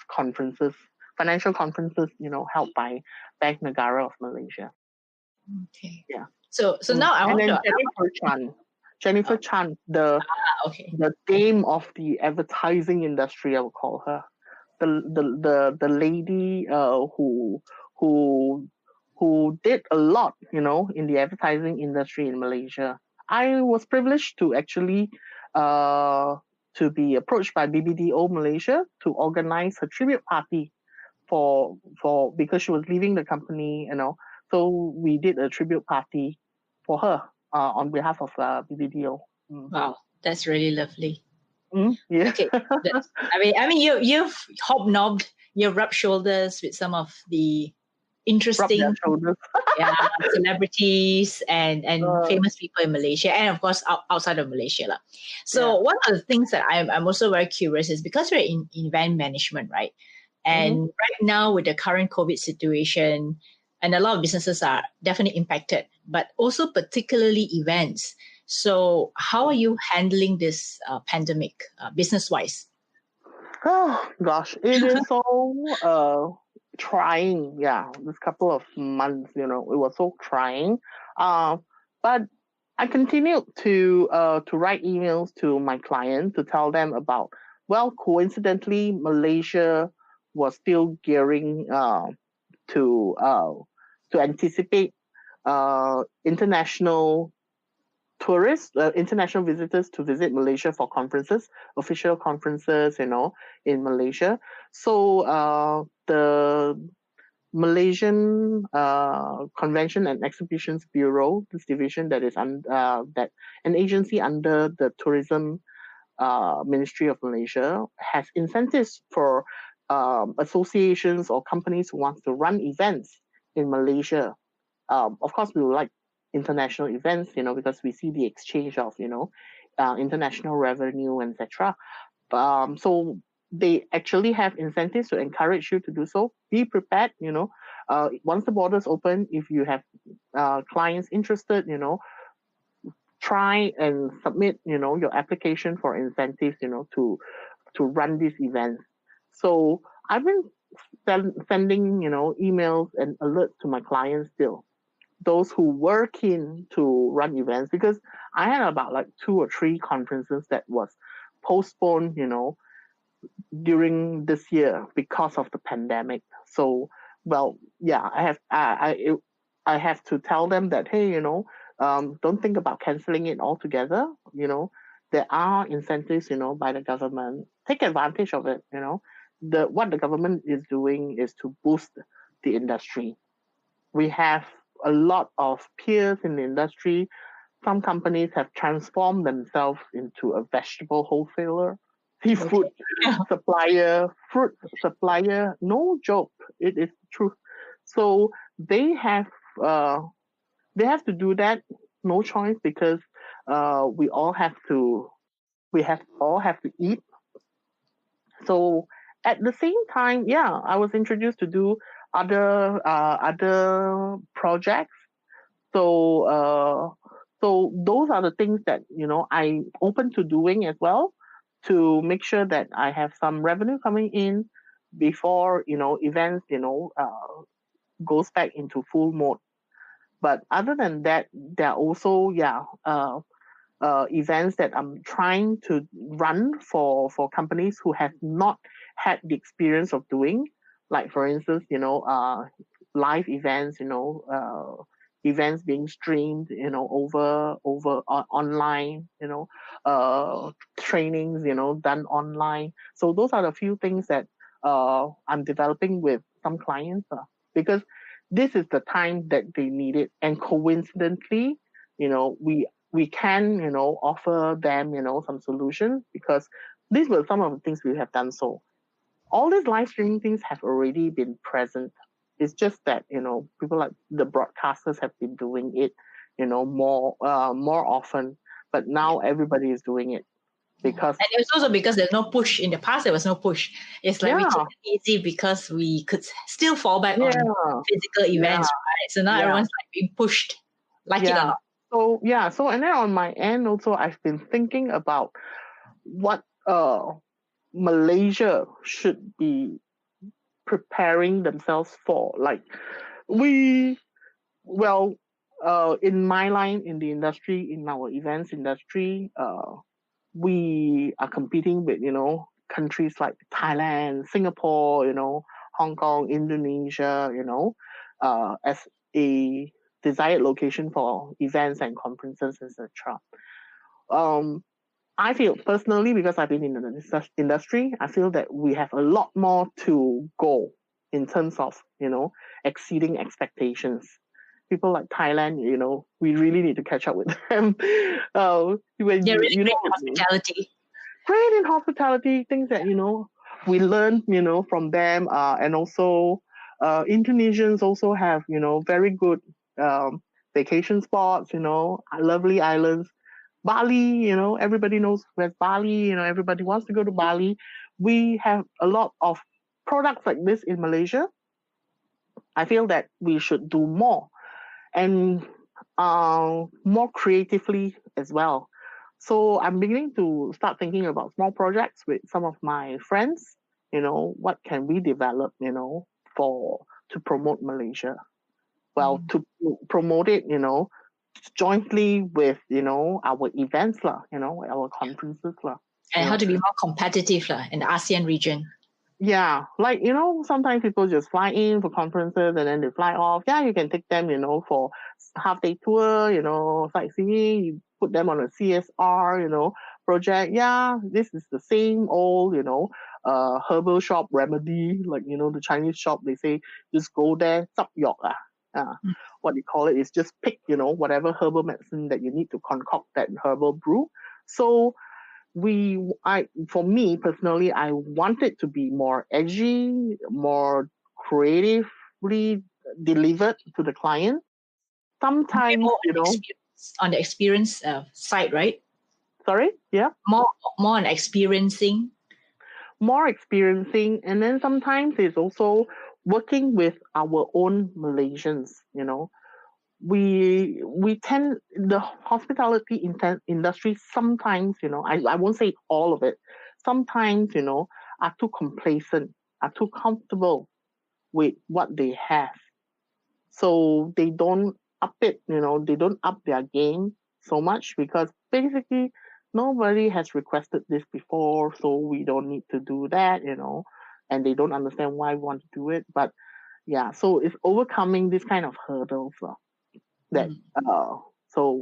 conferences, held by Bank Negara of Malaysia. Okay. Yeah. So now I And want then to. Jennifer Chan, the dame of the advertising industry, I would call her. The lady who did a lot, in the advertising industry in Malaysia. I was privileged to actually to be approached by BBDO Malaysia to organize a tribute party for because she was leaving the company, So we did a tribute party for her on behalf of BBDO. Wow, that's really lovely. Yeah. Okay, you've hobnobbed, you've rubbed shoulders with some of the interesting celebrities and famous people in Malaysia, and of course outside of Malaysia lah. So one of the things that I'm also very curious is because we're in event management, right? And right now with the current COVID situation, and a lot of businesses are definitely impacted, but also particularly events. So how are you handling this pandemic business-wise? Oh gosh, it is so trying. Yeah, this couple of months, it was so trying. But I continued to write emails to my clients to tell them about. Well, coincidentally, Malaysia was still gearing to anticipate international tourists, international visitors to visit Malaysia for conferences, official conferences, in Malaysia. So the Malaysian Convention and Exhibitions Bureau, this division that is that an agency under the Tourism Ministry of Malaysia, has incentives for associations or companies who want to run events in Malaysia. Of course, we would like international events, because we see the exchange of, international revenue, etc. So they actually have incentives to encourage you to do so. Be prepared, once the borders open, if you have clients interested, try and submit, your application for incentives, to run these events. So I've been sending, emails and alerts to my clients still, those who were keen to run events, because I had about like 2 or 3 conferences that was postponed, during this year because of the pandemic. So, well, yeah, I have to tell them that, hey, don't think about canceling it altogether. There are incentives, by the government. Take advantage of it. What the government is doing is to boost the industry. We have a lot of peers in the industry. Some companies have transformed themselves into a vegetable wholesaler, seafood supplier, fruit supplier. No joke, it is true. So they have to do that. No choice, because we all have to eat. So at the same time, I was introduced to do other projects. So those are the things that I'm open to doing as well, to make sure that I have some revenue coming in before events goes back into full mode. But other than that, there are also events that I'm trying to run for companies who have not had the experience of doing, like for instance, live events, events being streamed, over online, trainings, done online. So those are the few things that I'm developing with some clients, because this is the time that they need it, and coincidentally, we can, offer them, some solutions, because these were some of the things we have done. So all these live streaming things have already been present. It's just that, people like the broadcasters have been doing it, more often. But now everybody is doing it. Because, and it's also because there's no push. In the past, there was no push. It's like we took it easy because we could still fall back on physical events, right? So now everyone's like being pushed, like it or not. So yeah, so and then on my end also, I've been thinking about what Malaysia should be preparing themselves for. Like we, well, in my line in the industry, in our events industry, we are competing with countries like Thailand, Singapore, Hong Kong, Indonesia, as a desired location for events and conferences, etc. Um, I feel personally, because I've been in the industry, I feel that we have a lot more to go in terms of, exceeding expectations. People like Thailand, we really need to catch up with them. When They're really you great in know, hospitality. great in hospitality, things that, we learn, from them. And also, Indonesians also have, very good vacation spots, lovely islands. Bali, everybody knows where's Bali, everybody wants to go to Bali. We have a lot of products like this in Malaysia. I feel that we should do more and more creatively as well. So I'm beginning to start thinking about small projects with some of my friends. What can we develop, for to promote Malaysia? Well, to promote it, jointly with, our events lah, our conferences lah. And how to be more competitive in the ASEAN region. Yeah, like, sometimes people just fly in for conferences and then they fly off. Yeah, you can take them, for half-day tour, sightseeing. You put them on a CSR, project. Yeah, this is the same old, herbal shop remedy. Like, the Chinese shop, they say, just go there, zap yok ah. What you call it is just pick, whatever herbal medicine that you need to concoct that herbal brew. So, for me personally, I want it to be more edgy, more creatively delivered to the client. Sometimes, More on the experience side, right? Sorry, yeah, More on experiencing. more experiencing, and then sometimes it's also working with our own Malaysians. We tend the hospitality industry sometimes, I won't say all of it, sometimes, are too complacent, are too comfortable with what they have. So they don't up it, they don't up their game so much because basically nobody has requested this before, so we don't need to do that, and they don't understand why we want to do it. But yeah, so it's overcoming this kind of hurdles. That so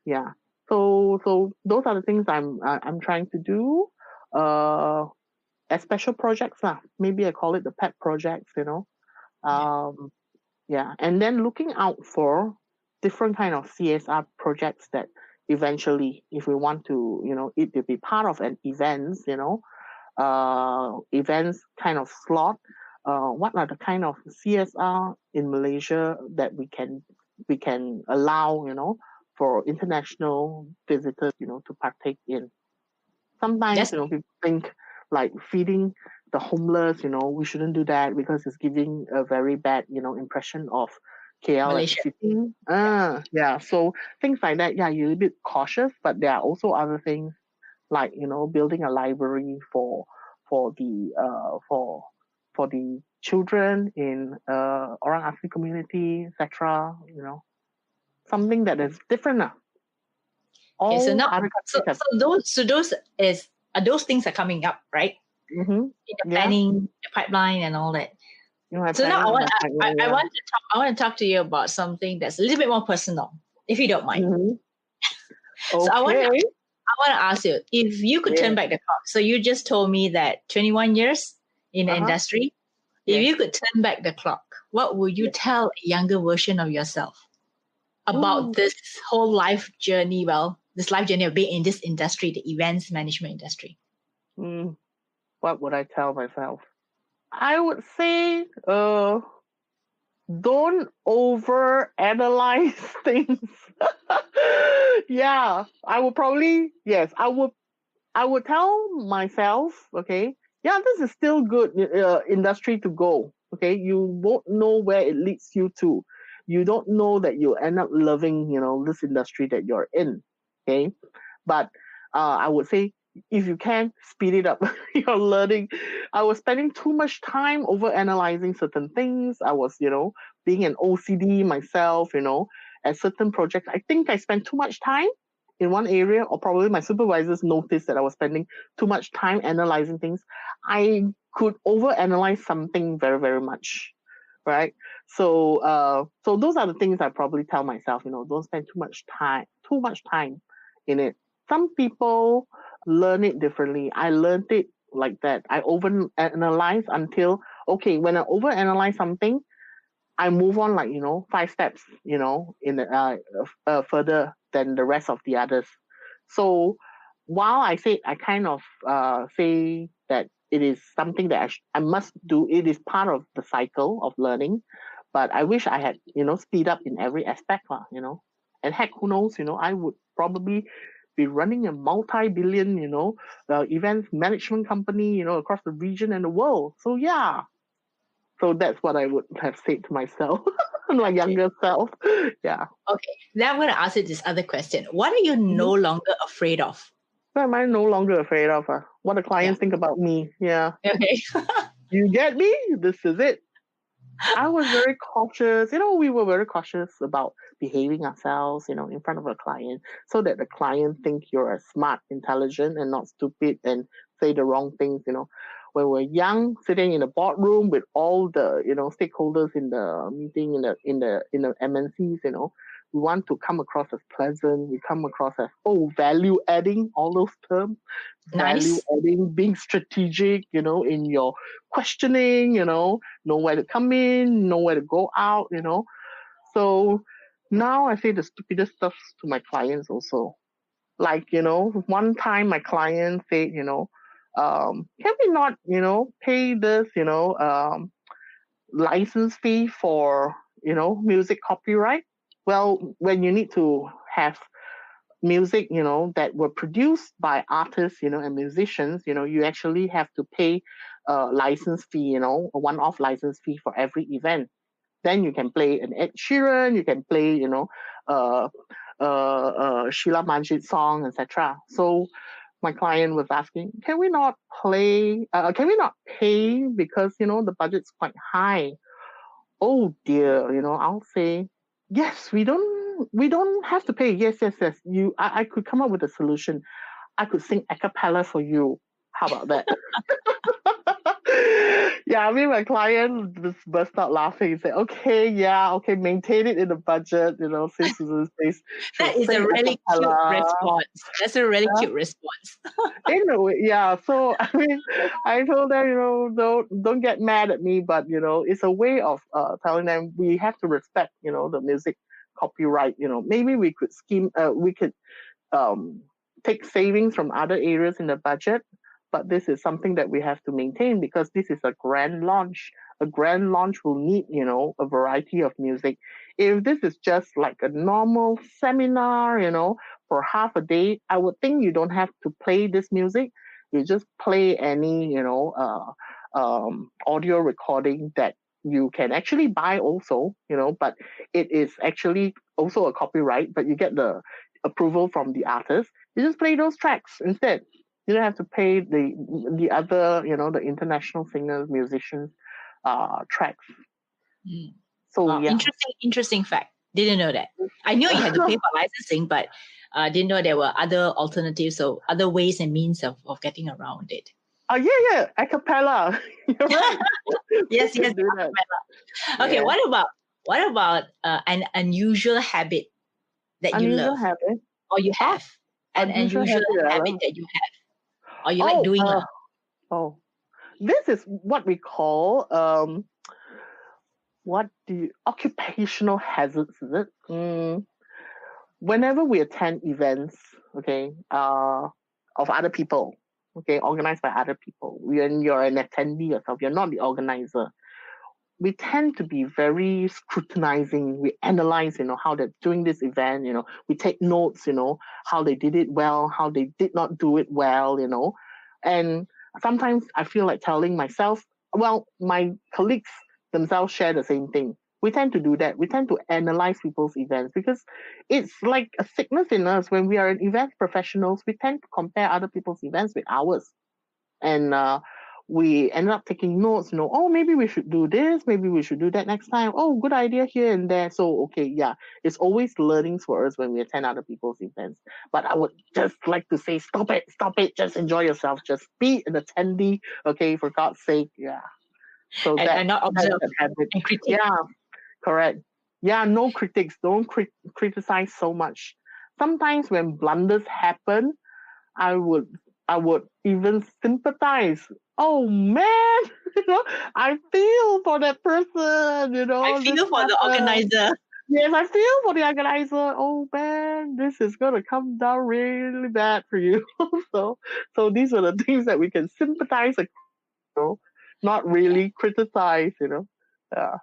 yeah, so those are the things I'm trying to do as special projects lah. Maybe I call it the pet projects, yeah, and then looking out for different kind of CSR projects that eventually, if we want to, it to be part of an events, events kind of slot. What are the kind of CSR in Malaysia that we can allow, for international visitors, to partake in? Sometimes, people think like feeding the homeless, we shouldn't do that because it's giving a very bad, impression of KL as a city. Yeah. So things like that, yeah, you're a bit cautious, but there are also other things like, building a library for the children in Orang Asli community, etc. Something that is different. Okay, so now, those things are coming up, right? Mm-hmm. In the planning, the pipeline, and all that. So now I want to talk to you about something that's a little bit more personal, if you don't mind. Mm-hmm. Okay. So I want to ask you, if you could turn back the clock. So you just told me that 21 years in the industry. If you could turn back the clock, what would you tell a younger version of yourself about this whole life journey? Well, this life journey of being in this industry, the events management industry. What would I tell myself? I would say, don't over-analyze things. Yeah, I would probably, I would tell myself, okay, yeah, this is still good industry to go. Okay, you won't know where it leads you to. you don't know that you'll end up loving, this industry that you're in. Okay. But I would say, if you can speed it up, your learning. I was spending too much time over analyzing certain things. I was, being an OCD myself, at certain projects. I think I spent too much time in one area, or probably my supervisors noticed that I was spending too much time analyzing things. I could overanalyze something very, very much, right? So those are the things I probably tell myself. Don't spend too much time in it. Some people learn it differently. I learned it like that. I overanalyze until, okay, when I overanalyze something, I move on like, 5 steps, in further than the rest of the others. So while I kind of say that it is something that I must do, it is part of the cycle of learning, but I wish I had, speed up in every aspect, and heck, who knows, I would probably be running a multi-billion, events management company, across the region and the world. So yeah, so that's what I would have said to myself, my younger self. Yeah. Okay. Now I'm going to ask you this other question. What are you no longer afraid of? What am I no longer afraid of? What the clients think about me. Yeah. Okay. You get me? This is it. I was very cautious. We were very cautious about behaving ourselves, in front of a client, so that the client think you're smart, intelligent, and not stupid and say the wrong things, When we're young, sitting in a boardroom with all the, stakeholders in the meeting, in the MNCs, we want to come across as pleasant. We come across as, value adding, all those terms. Nice. Value adding, being strategic, in your questioning, know where to come in, know where to go out, So now I say the stupidest stuff to my clients also. Like, one time my client said, can we not, pay this, license fee for, music copyright? Well, when you need to have music, that were produced by artists, and musicians, you actually have to pay a license fee, a one-off license fee for every event. Then you can play an Ed Sheeran, you can play, Sheila Majid song, etc. So my client was asking, can we not pay because, the budget's quite high? Oh dear, I'll say, yes, we don't have to pay. Yes. I could come up with a solution. I could sing a cappella for you. How about that? Yeah, my client just burst out laughing. He said, okay, maintain it in the budget, since Susan says that is a really cute response. That's a really cute response. In a way, yeah. So I told them, don't get mad at me, but it's a way of telling them we have to respect, the music copyright. Maybe we could take savings from other areas in the budget, but this is something that we have to maintain because this is a grand launch. A grand launch will need, a variety of music. If this is just like a normal seminar, for half a day, I would think you don't have to play this music. You just play any, audio recording that you can actually buy also, but it is actually also a copyright, but you get the approval from the artist. You just play those tracks instead. You don't have to pay the other, the international singers, musicians, tracks. So wow, yeah. Interesting fact. Didn't know that. I knew you had to pay for licensing, but didn't know there were other alternatives, so other ways and means of getting around it. Oh yeah, a cappella. You're right. yes, a cappella. Okay, yeah. What about an unusual habit that you love? Habit? Or you have an unusual habit that you have, or you like doing? This is what we call occupational hazards, is it? Whenever we attend events, okay, of other people, okay, organized by other people, when you're an attendee yourself, you're not the organizer, we tend to be very scrutinizing. We analyze, how they're doing this event, we take notes, how they did it well, how they did not do it well, and sometimes I feel like telling myself, well, my colleagues themselves share the same thing. we tend to do that. We tend to analyze people's events because it's like a sickness in us. When we are in event professionals, we tend to compare other people's events with ours. And we end up taking notes, oh, maybe we should do this, maybe we should do that next time. Oh, good idea here and there. So, okay, yeah, it's always learnings for us when we attend other people's events. But I would just like to say, stop it, just enjoy yourself, just be an attendee, okay, for God's sake, yeah. So and not observe and critique. Yeah, correct. Yeah, no critics. Don't criticize so much. Sometimes when blunders happen, I would even sympathize. Oh man, I feel for that person. I feel for the organizer. Yes, I feel for the organizer. Oh man, this is gonna come down really bad for you. so these are the things that we can sympathize, not really criticize. Yeah.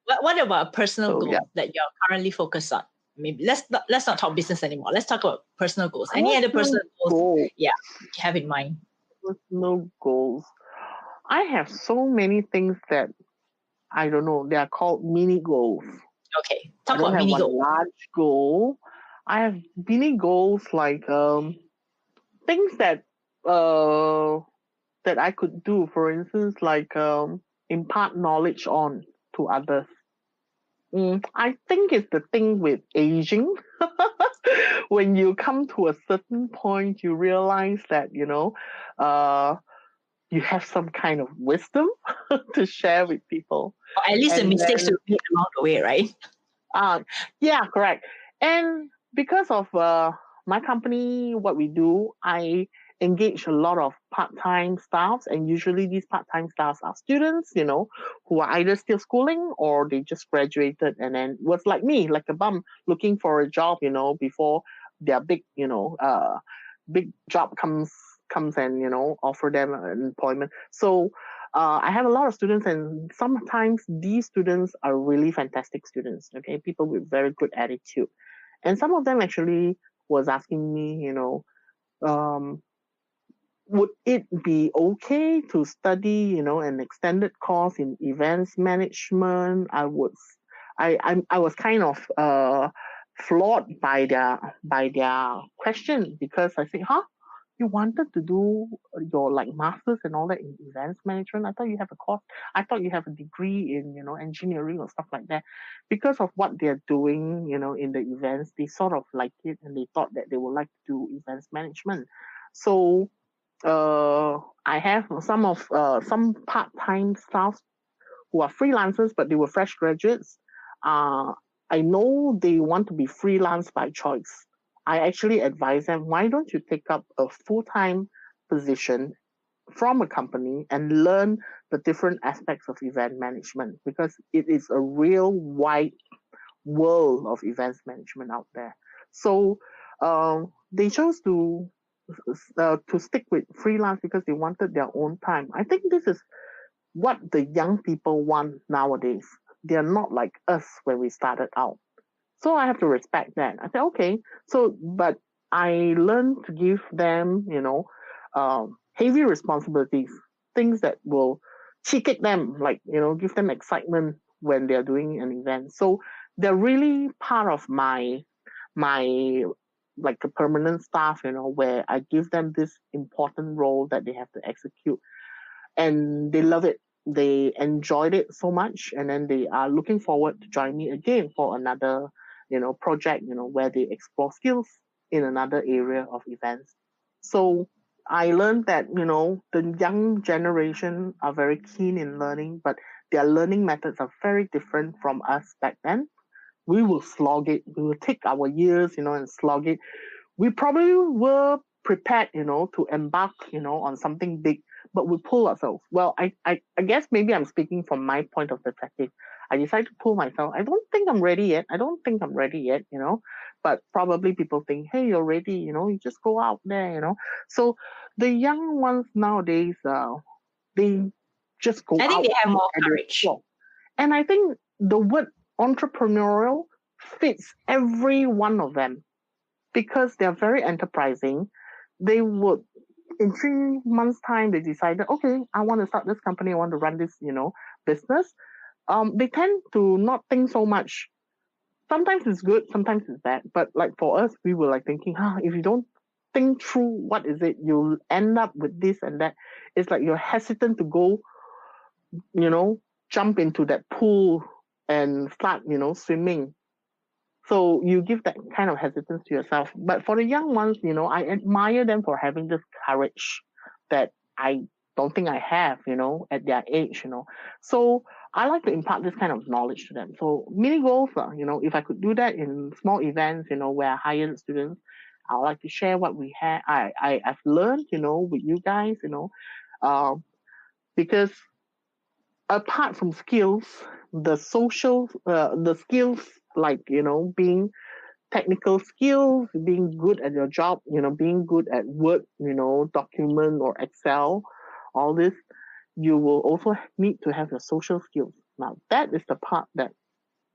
What about a personal goal Yeah. that you're currently focused on? Maybe let's not talk business anymore. Let's talk about personal goals. Any other personal goals? Yeah, you have in mind. Personal goals. I have so many things that I don't know. They are called mini goals. Okay, talk about mini goals. Large goal. I have mini goals like things that that I could do. For instance, like impart knowledge on to others. I think it's the thing with aging. When you come to a certain point, you realize that, you have some kind of wisdom to share with people. Or at least the mistakes you made along the way, right? Yeah, correct. And because of my company, what we do, I engage a lot of part-time staffs, and usually these part-time staffs are students, who are either still schooling or they just graduated and then was like me, like a bum looking for a job, before their big, big job comes and offer them employment. So I have a lot of students, and sometimes these students are really fantastic students. Okay, people with very good attitude, and some of them actually was asking me, would it be okay to study, an extended course in events management? I was kind of flawed by their question, because I think, you wanted to do your like masters and all that in events management? I thought you have a course. I thought you have a degree in, engineering or stuff like that. Because of what they're doing, in the events, they sort of like it, and they thought that they would like to do events management. So I have some part-time staff who are freelancers, but they were fresh graduates. I know they want to be freelance by choice. I actually advise them, why don't you take up a full-time position from a company and learn the different aspects of event management, because it is a real wide world of events management out there. So they chose to stick with freelance because they wanted their own time. I think this is what the young people want nowadays. They are not like us when we started out. So I have to respect that. I said, okay. But I learned to give them, heavy responsibilities, things that will kick them, like, give them excitement when they're doing an event. So they're really part of my like a permanent staff, where I give them this important role that they have to execute. And they love it. They enjoyed it so much, and then they are looking forward to join me again for another, project, where they explore skills in another area of events. So I learned that, the young generation are very keen in learning, but their learning methods are very different from us back then. We will slog it. We will take our years, and slog it. We probably were prepared, to embark, on something big, but we pull ourselves. Well, I guess maybe I'm speaking from my point of perspective. I decided to pull myself. I don't think I'm ready yet. But probably people think, hey, you're ready, you just go out there, So the young ones nowadays, they just go out. I think they have more courage. And I think the word entrepreneurial fits every one of them, because they're very enterprising. They would, in 3 months' time, they decided, okay, I want to start this company. I want to run this, business. they tend to not think so much. Sometimes it's good, sometimes it's bad. But like for us, we were like thinking, if you don't think through what is it, you'll end up with this and that. It's like you're hesitant to go, jump into that pool and start, swimming. So you give that kind of hesitance to yourself. But for the young ones, I admire them for having this courage that I don't think I have, at their age, So I like to impart this kind of knowledge to them. So mini goals, if I could do that in small events, where I hire students, I would like to share what we have. I've learned, with you guys, because apart from skills, the skills like, being technical skills, being good at your job, being good at Word, document or Excel, all this, you will also need to have your social skills. Now, that is the part that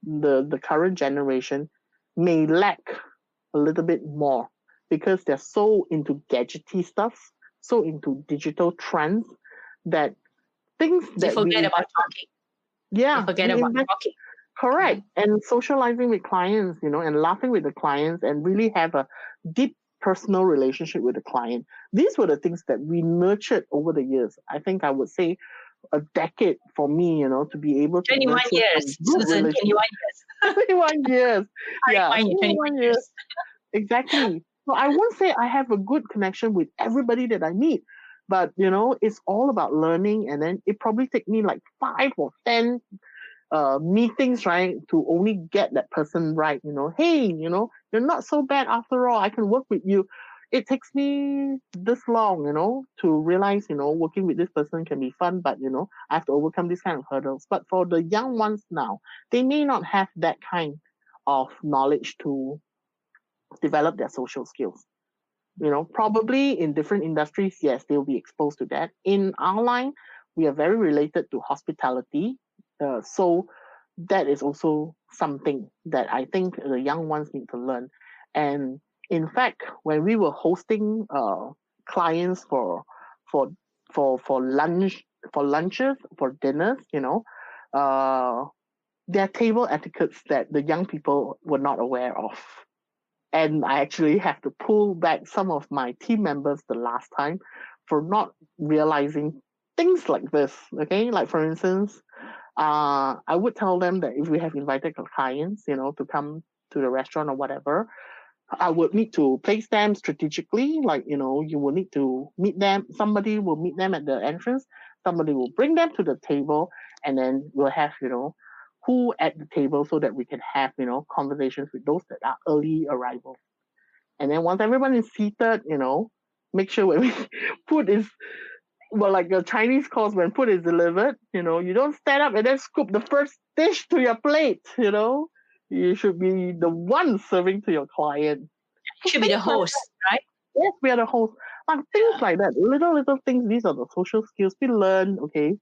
the current generation may lack a little bit more because they're so into gadgety stuff, so into digital trends that things They that forget about talking. yeah, They forget about talking. Correct. And socializing with clients, and laughing with the clients and really have a deep personal relationship with the client. These were the things that we nurtured over the years. I think I would say a decade for me, to be able to 21 nurture years, some good Susan, 21 years. 21 years. Yeah, 21 years. Exactly. So I won't say I have a good connection with everybody that I meet, but it's all about learning. And then it probably take me like 5 or 10 meetings, right, to only get that person right. Hey, you're not so bad after all. I can work with you. It takes me this long, to realize, working with this person can be fun, but I have to overcome these kind of hurdles. But for the young ones now, they may not have that kind of knowledge to develop their social skills. Probably in different industries, yes, they'll be exposed to that. In our line, we are very related to hospitality. So that is also something that I think the young ones need to learn. And in fact, when we were hosting clients for lunch, for lunches, for dinners, there are table etiquettes that the young people were not aware of. And I actually have to pull back some of my team members the last time for not realizing things like this. Okay, like for instance, I would tell them that if we have invited clients, to come to the restaurant or whatever, I would need to place them strategically. Like, you will need to meet them. Somebody will meet them at the entrance. Somebody will bring them to the table, and then we'll have, who at the table so that we can have, conversations with those that are early arrivals. And then once everyone is seated, make sure when food is, well, like a Chinese course, when food is delivered, you don't stand up and then scoop the first dish to your plate, You should be the one serving to your client. You should be the host, right? Yes, we are the host. Things like that, little things. These are the social skills we learn, okay,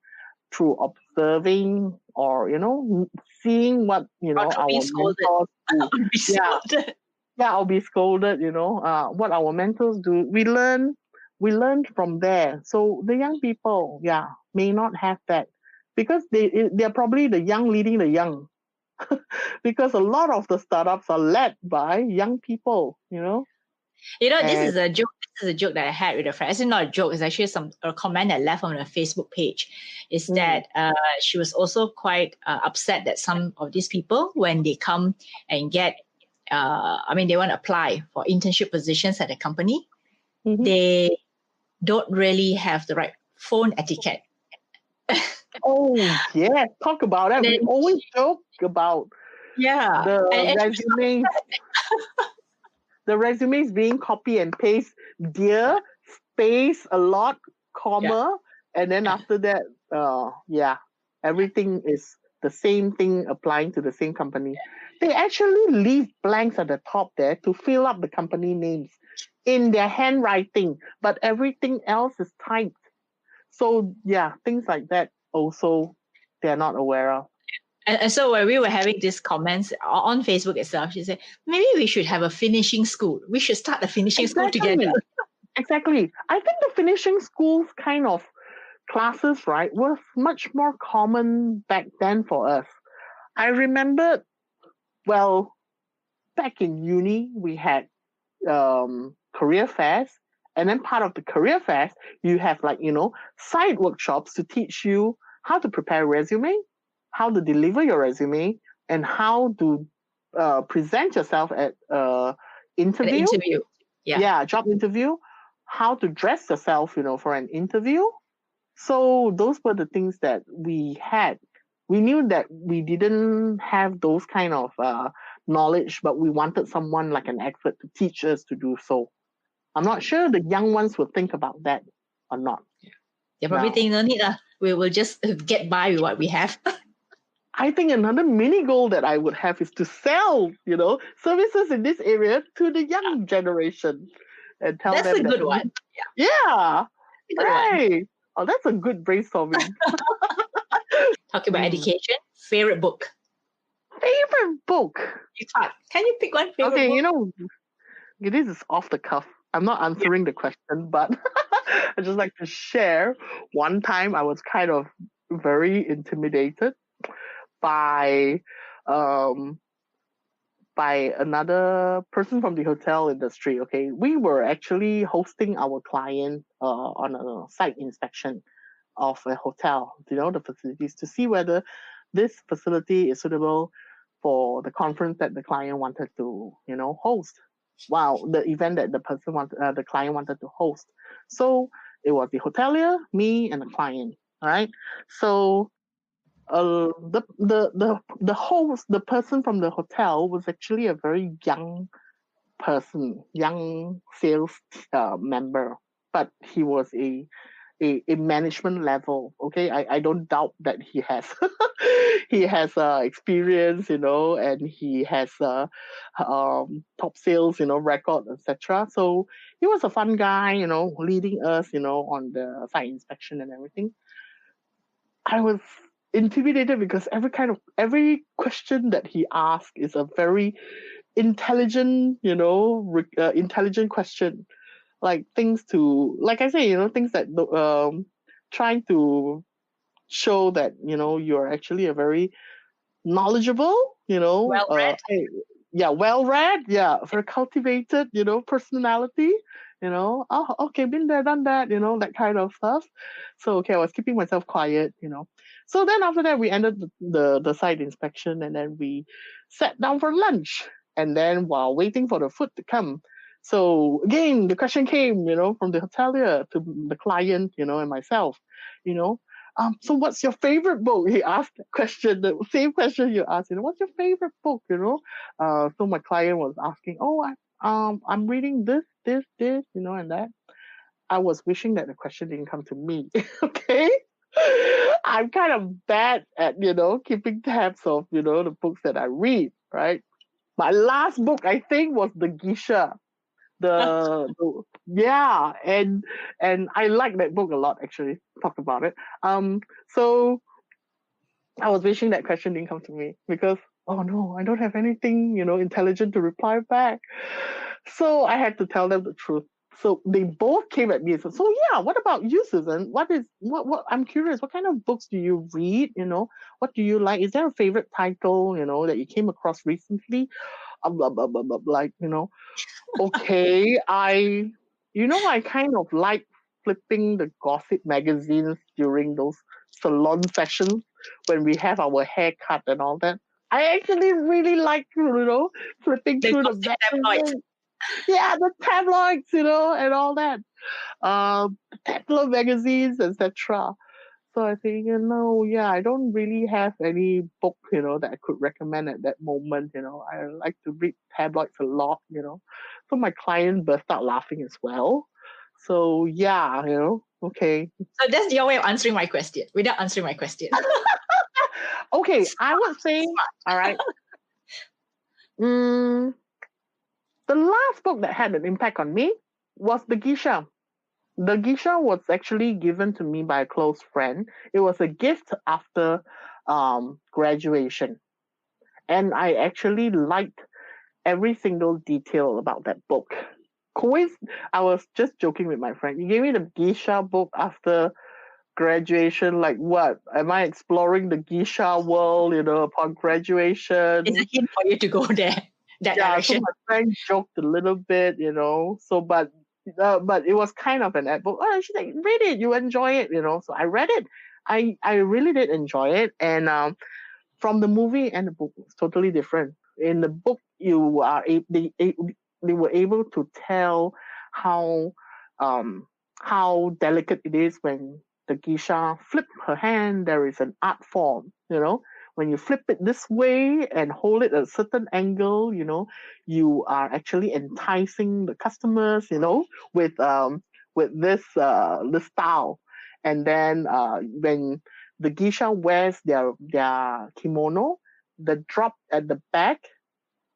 through observing or, seeing what, our mentors do. Yeah, I'll be scolded, what our mentors do. We learn from there. So the young people, may not have that because they're probably the young leading the young. Because a lot of the startups are led by young people, This is a joke. This is a joke that I had with a friend. It's not a joke. It's actually a comment I left on a Facebook page. Is that she was also quite upset that some of these people, when they come and get, they want to apply for internship positions at a company, they don't really have the right phone etiquette. Oh, yeah. Talk about that. We always joke about the resumes. The resumes being copy and paste, dear, space a lot, comma, and then after that, everything is the same thing applying to the same company. They actually leave blanks at the top there to fill up the company names in their handwriting, but everything else is typed. So things like that also they're not aware of. And so when we were having these comments on Facebook itself, she said, maybe we should have a finishing school. We should start a finishing school together. Exactly. I think the finishing schools kind of classes, right, was much more common back then for us. I remember, well, back in uni, we had career fairs. And then part of the career fairs, you have like, side workshops to teach you how to prepare a resume, how to deliver your resume, and how to present yourself at An interview. interview. Yeah, job interview, how to dress yourself, for an interview. So those were the things that we had. We knew that we didn't have those kind of knowledge, but we wanted someone like an expert to teach us to do so. I'm not sure the young ones will think about that or not. They probably Now, think no need. We will just get by with what we have. I think another mini goal that I would have is to sell, services in this area to the young generation and tell That's them a that. good one. Yeah, Good one. right. Oh, that's a good brainstorming. Talking about education, favorite book. Favorite book? You thought, can you pick one favorite Okay, book? this is off the cuff. I'm not answering the question, but I just like to share. One time I was kind of very intimidated by um by another person from the hotel industry. Okay, we were actually hosting our client on a site inspection of a hotel, the facilities, to see whether this facility is suitable for the conference that the client wanted to, host. Wow, the event that the client wanted to host. So it was the hotelier, me, and the client. All right. So the host, the person from the hotel, was actually a very young person, young sales member, but he was a management level. Okay, I don't doubt that he has he has experience, and he has top sales, record, etc. So he was a fun guy, leading us, on the site inspection and everything. I was intimidated because every question that he asked is a very intelligent, intelligent question, like things to, like I say, things that trying to show that you're actually a very knowledgeable, Well read. well read, very cultivated, personality, oh, okay, been there, done that, that kind of stuff. So okay, I was keeping myself quiet, So then after that, we ended the site inspection, and then we sat down for lunch. And then while waiting for the food to come, so again, the question came, from the hotelier to the client, and myself, so what's your favorite book? He asked the question, the same question you asked, what's your favorite book, So my client was asking, I'm reading this, and that. I was wishing that the question didn't come to me. Okay. I'm kind of bad at, keeping tabs of, the books that I read, right? My last book, I think, was The Geisha. Yeah, and I like that book a lot, actually. Talk about it. So I was wishing that question didn't come to me, because oh no, I don't have anything, intelligent to reply back. So I had to tell them the truth. So they both came at me and said, so yeah, what about you, Susan? What I'm curious, what kind of books do you read? What do you like? Is there a favorite title, that you came across recently? Blah, blah, blah, blah, like, okay, I kind of like flipping the gossip magazines during those salon sessions when we have our hair cut and all that. I actually really like, flipping through the magazines. Yeah, the tabloids, and all that. Tabloid magazines, etc. So I think, I don't really have any book, that I could recommend at that moment. I like to read tabloids a lot, So my client burst out laughing as well. So yeah, okay. So that's your way of answering my question without answering my question. Okay, I would say, all right. The last book that had an impact on me was The Geisha. The Geisha was actually given to me by a close friend. It was a gift after graduation. And I actually liked every single detail about that book. I was just joking with my friend. He gave me the Geisha book after graduation, like what? Am I exploring the geisha world, upon graduation? It's a hint for you to go there, that Yeah, so direction. my friend joked a little bit, but it was kind of an ad book. Oh, she's like, read it, you enjoy it, So I read it. I really did enjoy it. And from the movie and the book, it's totally different. In the book, they were able to tell how how delicate it is when the geisha flip her hand. There is an art form, when you flip it this way and hold it at a certain angle, you are actually enticing the customers, with this style. And then when the geisha wears their kimono, the drop at the back,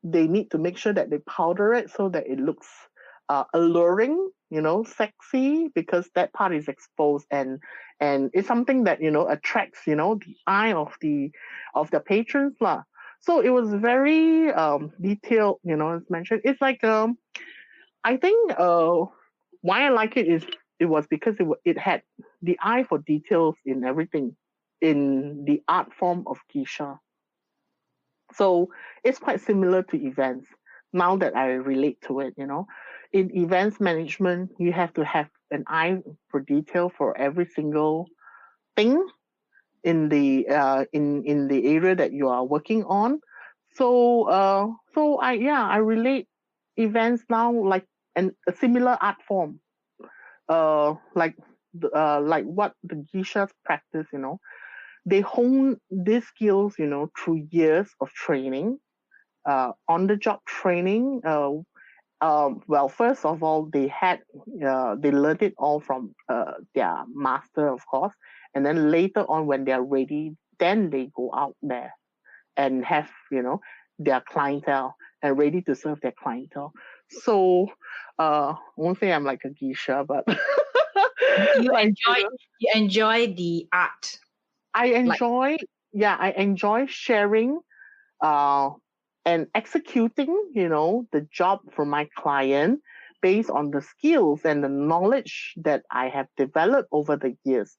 they need to make sure that they powder it so that it looks alluring, sexy, because that part is exposed, and it's something that attracts the eye of the patrons lah. So it was very detailed, as mentioned. It's like I think why I like it is it was because it had the eye for details in everything in the art form of geisha. So it's quite similar to events. Now that I relate to it, in events management, you have to have an eye for detail for every single thing in the area that you are working on. So I relate events now like a similar art form, like what the geishas practice. They hone these skills, through years of training, on the job training. Well, first of all, they learned it all from their master, of course, and then later on, when they're ready, then they go out there and have their clientele and ready to serve their clientele. So, I won't say I'm like a geisha, but You like enjoy the art. I Like, enjoy sharing uh, and executing, the job for my client based on the skills and the knowledge that I have developed over the years.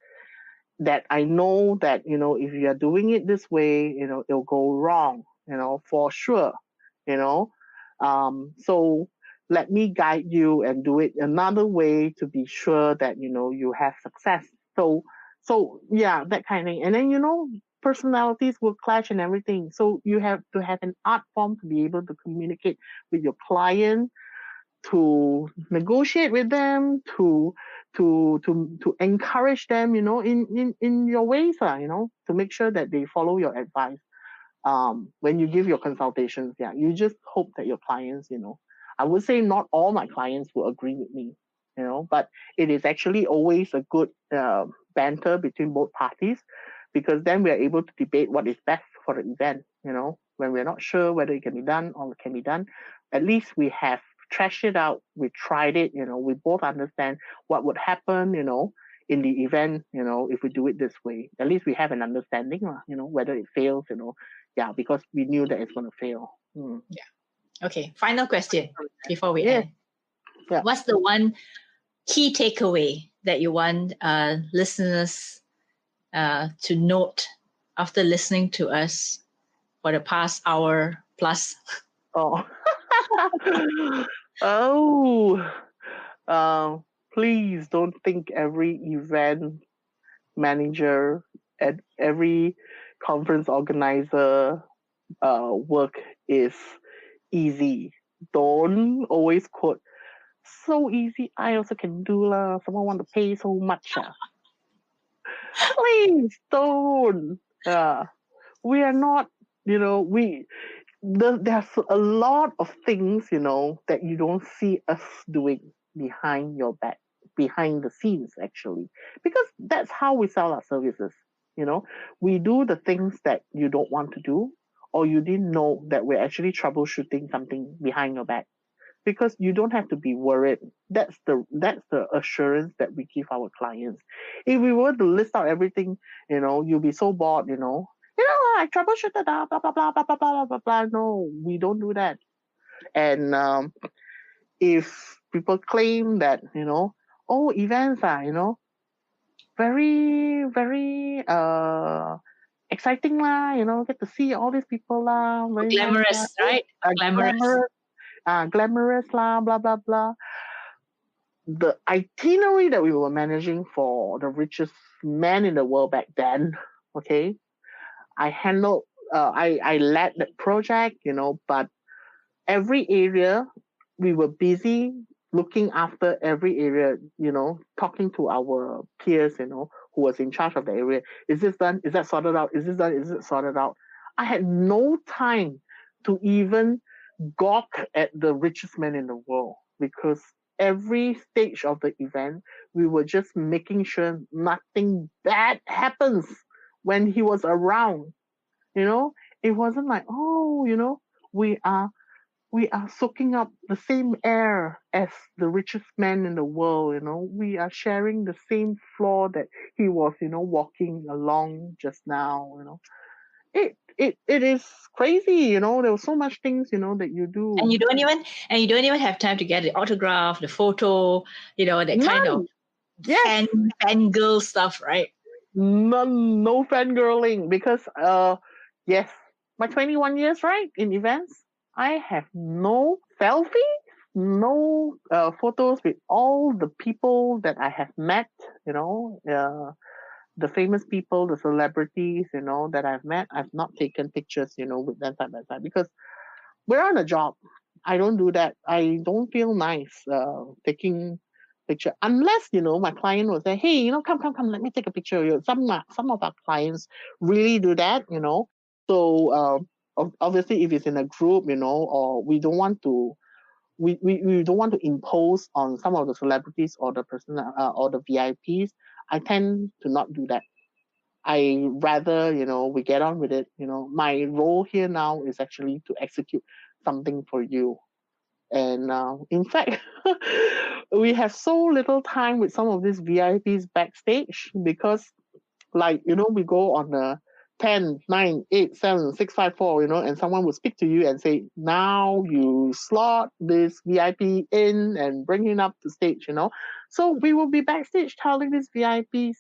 That I know that, if you are doing it this way, it'll go wrong, for sure, you know. So let me guide you and do it another way to be sure that, you have success. So yeah, that kind of thing. And then, personalities will clash and everything. So you have to have an art form to be able to communicate with your client, to negotiate with them, to encourage them, in your ways, to make sure that they follow your advice. When you give your consultations, you just hope that your clients, I would say not all my clients will agree with me, but it is actually always a good banter between both parties, because then we are able to debate what is best for the event. When we're not sure whether it can be done or it can be done, at least we have trashed it out. We tried it. We both understand what would happen. In the event, if we do it this way, at least we have an understanding, whether it fails, because we knew that it's going to fail. yeah. Okay. Final question before we Yeah. end. Yeah. What's the one key takeaway that you want listeners to note after listening to us for the past hour plus? Oh. Please don't think every event manager and every conference organizer work is easy. Don't always quote, so easy, I also can do lah. Someone want to pay so much. Please don't. We are not, there's a lot of things, that you don't see us doing behind your back, behind the scenes, actually, because that's how we sell our services. We do the things that you don't want to do, or you didn't know that we're actually troubleshooting something behind your back, because you don't have to be worried. That's the assurance that we give our clients. If we were to list out everything, you'll be so bored, I troubleshooted, blah, blah, blah, blah, blah, blah, blah, blah, blah. No, we don't do that. And if people claim that, oh, events are, very, very exciting lah, get to see all these people lah, very nice lah. Glamorous, right? Glamorous. Glamorous lah, blah, blah, blah. The itinerary that we were managing for the richest man in the world back then, okay, I handled, I led that project, but every area, we were busy looking after every area, talking to our peers, who was in charge of the area. Is this done? Is that sorted out? Is this done? Is it sorted out? I had no time to even gawk at the richest man in the world, because every stage of the event, we were just making sure nothing bad happens when he was around. It wasn't like, we are soaking up the same air as the richest man in the world. We are sharing the same floor that he was, walking along just now. It is crazy. There were so much things, that you do. And you don't even have time to get the autograph, the photo, that kind of fangirl stuff, right? No fangirling, because yes, my 21 years, right, in events, I have no selfie, no photos with all the people that I have met, the famous people, the celebrities, that I've met. I've not taken pictures, with them side by side, because we're on a job. I don't do that. I don't feel nice taking picture, unless my client will say, hey, come, let me take a picture of you. Some of our clients really do that, so obviously if it's in a group, or we don't want to impose on some of the celebrities or the person or the VIPs. I tend to not do that. I rather, we get on with it. My role here now is actually to execute something for you. And in fact, we have so little time with some of these VIPs backstage, because, we go on the 10, 9, 8, 7, 6, 5, 4, and someone will speak to you and say, now you slot this VIP in and bring him up to stage, So we will be backstage telling these VIPs,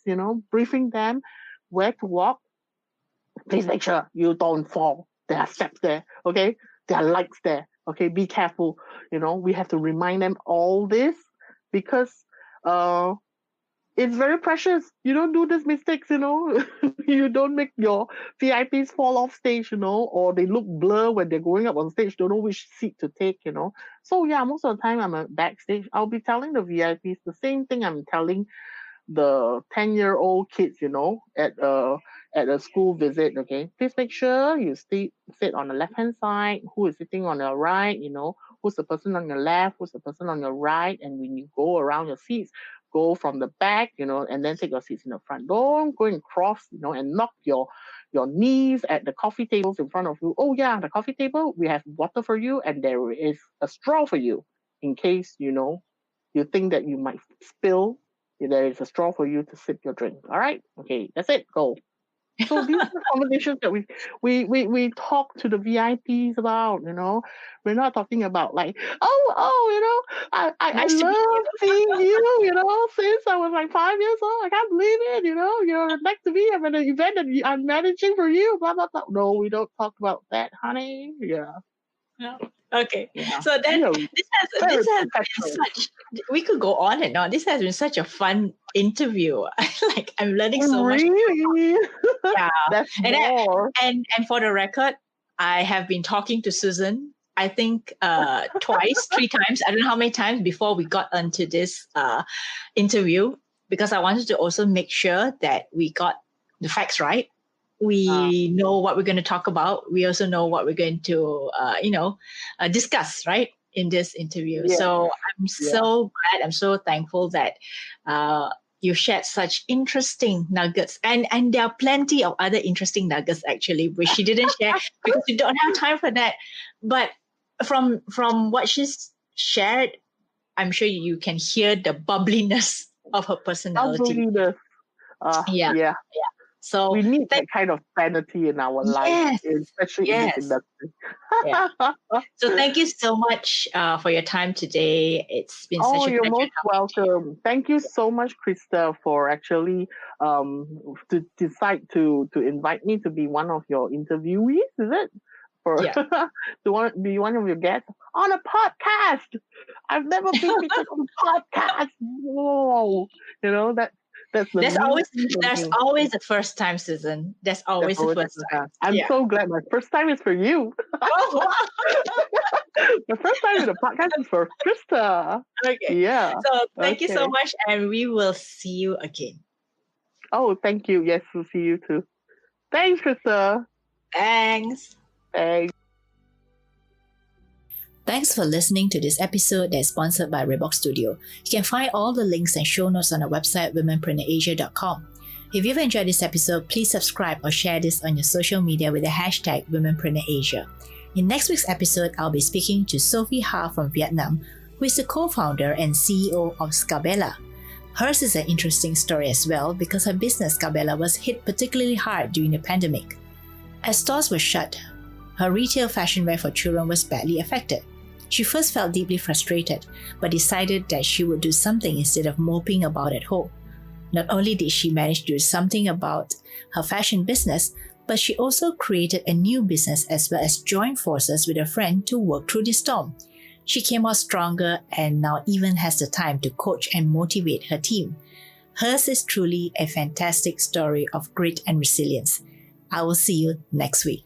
briefing them where to walk. Please make sure you don't fall. There are steps there, okay? There are lights there, okay? Be careful. We have to remind them all this, because it's very precious. You don't do these mistakes, You don't make your VIPs fall off stage, or they look blur when they're going up on stage, don't know which seat to take, So yeah, most of the time I'm backstage. I'll be telling the VIPs the same thing I'm telling the 10-year-old kids, at a school visit, okay? Please make sure you sit on the left-hand side. Who is sitting on your right, Who's the person on your left? Who's the person on your right? And when you go around your seats, go from the back, and then take your seats in the front. Don't go and cross, and knock your knees at the coffee tables in front of you. Oh yeah, the coffee table, we have water for you, and there is a straw for you in case, you think that you might spill. There is a straw for you to sip your drink. All right? Okay, that's it. Go. So these are conversations that we talk to the VIPs about, We're not talking about like, I Nice to meet love seeing you, since I was like 5 years old. I can't believe it, you're next to me. I'm at an event that I'm managing for you, blah, blah, blah. No, we don't talk about that, honey. Yeah. Yeah. Okay. Yeah. So then this has been such, we could go on and on. This has been such a fun interview. I'm learning so much. Really? Yeah. That's more. And for the record, I have been talking to Susan, I think twice, 3 times. I don't know how many times before we got onto this interview, because I wanted to also make sure that we got the facts right. We know what we're going to talk about. We also know what we're going to, discuss, right, in this interview. Yeah. So I'm so glad. I'm so thankful that you shared such interesting nuggets. And there are plenty of other interesting nuggets, actually, which she didn't share because we don't have time for that. But from what she's shared, I'm sure you can hear the bubbliness of her personality. Bubbliness. Yeah. So we need that kind of sanity in our life, yes, especially in this yes. industry. Yeah. So thank you so much for your time today. It's been such Oh, a you're pleasure most talking to you. welcome. Thank you so much, Krista, for actually to decide to invite me to be one of your interviewees. Is it for Yeah. to want be one of your guests on a podcast? I've never been featured on a podcast. Whoa, that's the There's new always thing for there's me. always the first time, Susan. There's That's always the always first the time. time. I'm Yeah. so glad my first time is for you. Oh, wow. The first time in the podcast is for Krista. Okay. Yeah. So thank you so Okay. much, and we will see you again. Oh, thank you. Yes, we'll see you too. Thanks, Krista. Thanks. Thanks. Thanks for listening to this episode that's sponsored by Reebok Studio. You can find all the links and show notes on our website, womenpreneurasia.com. If you've enjoyed this episode, please subscribe or share this on your social media with the hashtag WomenpreneurAsia. In next week's episode, I'll be speaking to Sophie Ha from Vietnam, who is the co-founder and CEO of Scabella. Hers is an interesting story as well because her business, Scabella, was hit particularly hard during the pandemic. As stores were shut, her retail fashion wear for children was badly affected. She first felt deeply frustrated, but decided that she would do something instead of moping about at home. Not only did she manage to do something about her fashion business, but she also created a new business as well as joined forces with a friend to work through the storm. She came out stronger and now even has the time to coach and motivate her team. Hers is truly a fantastic story of grit and resilience. I will see you next week.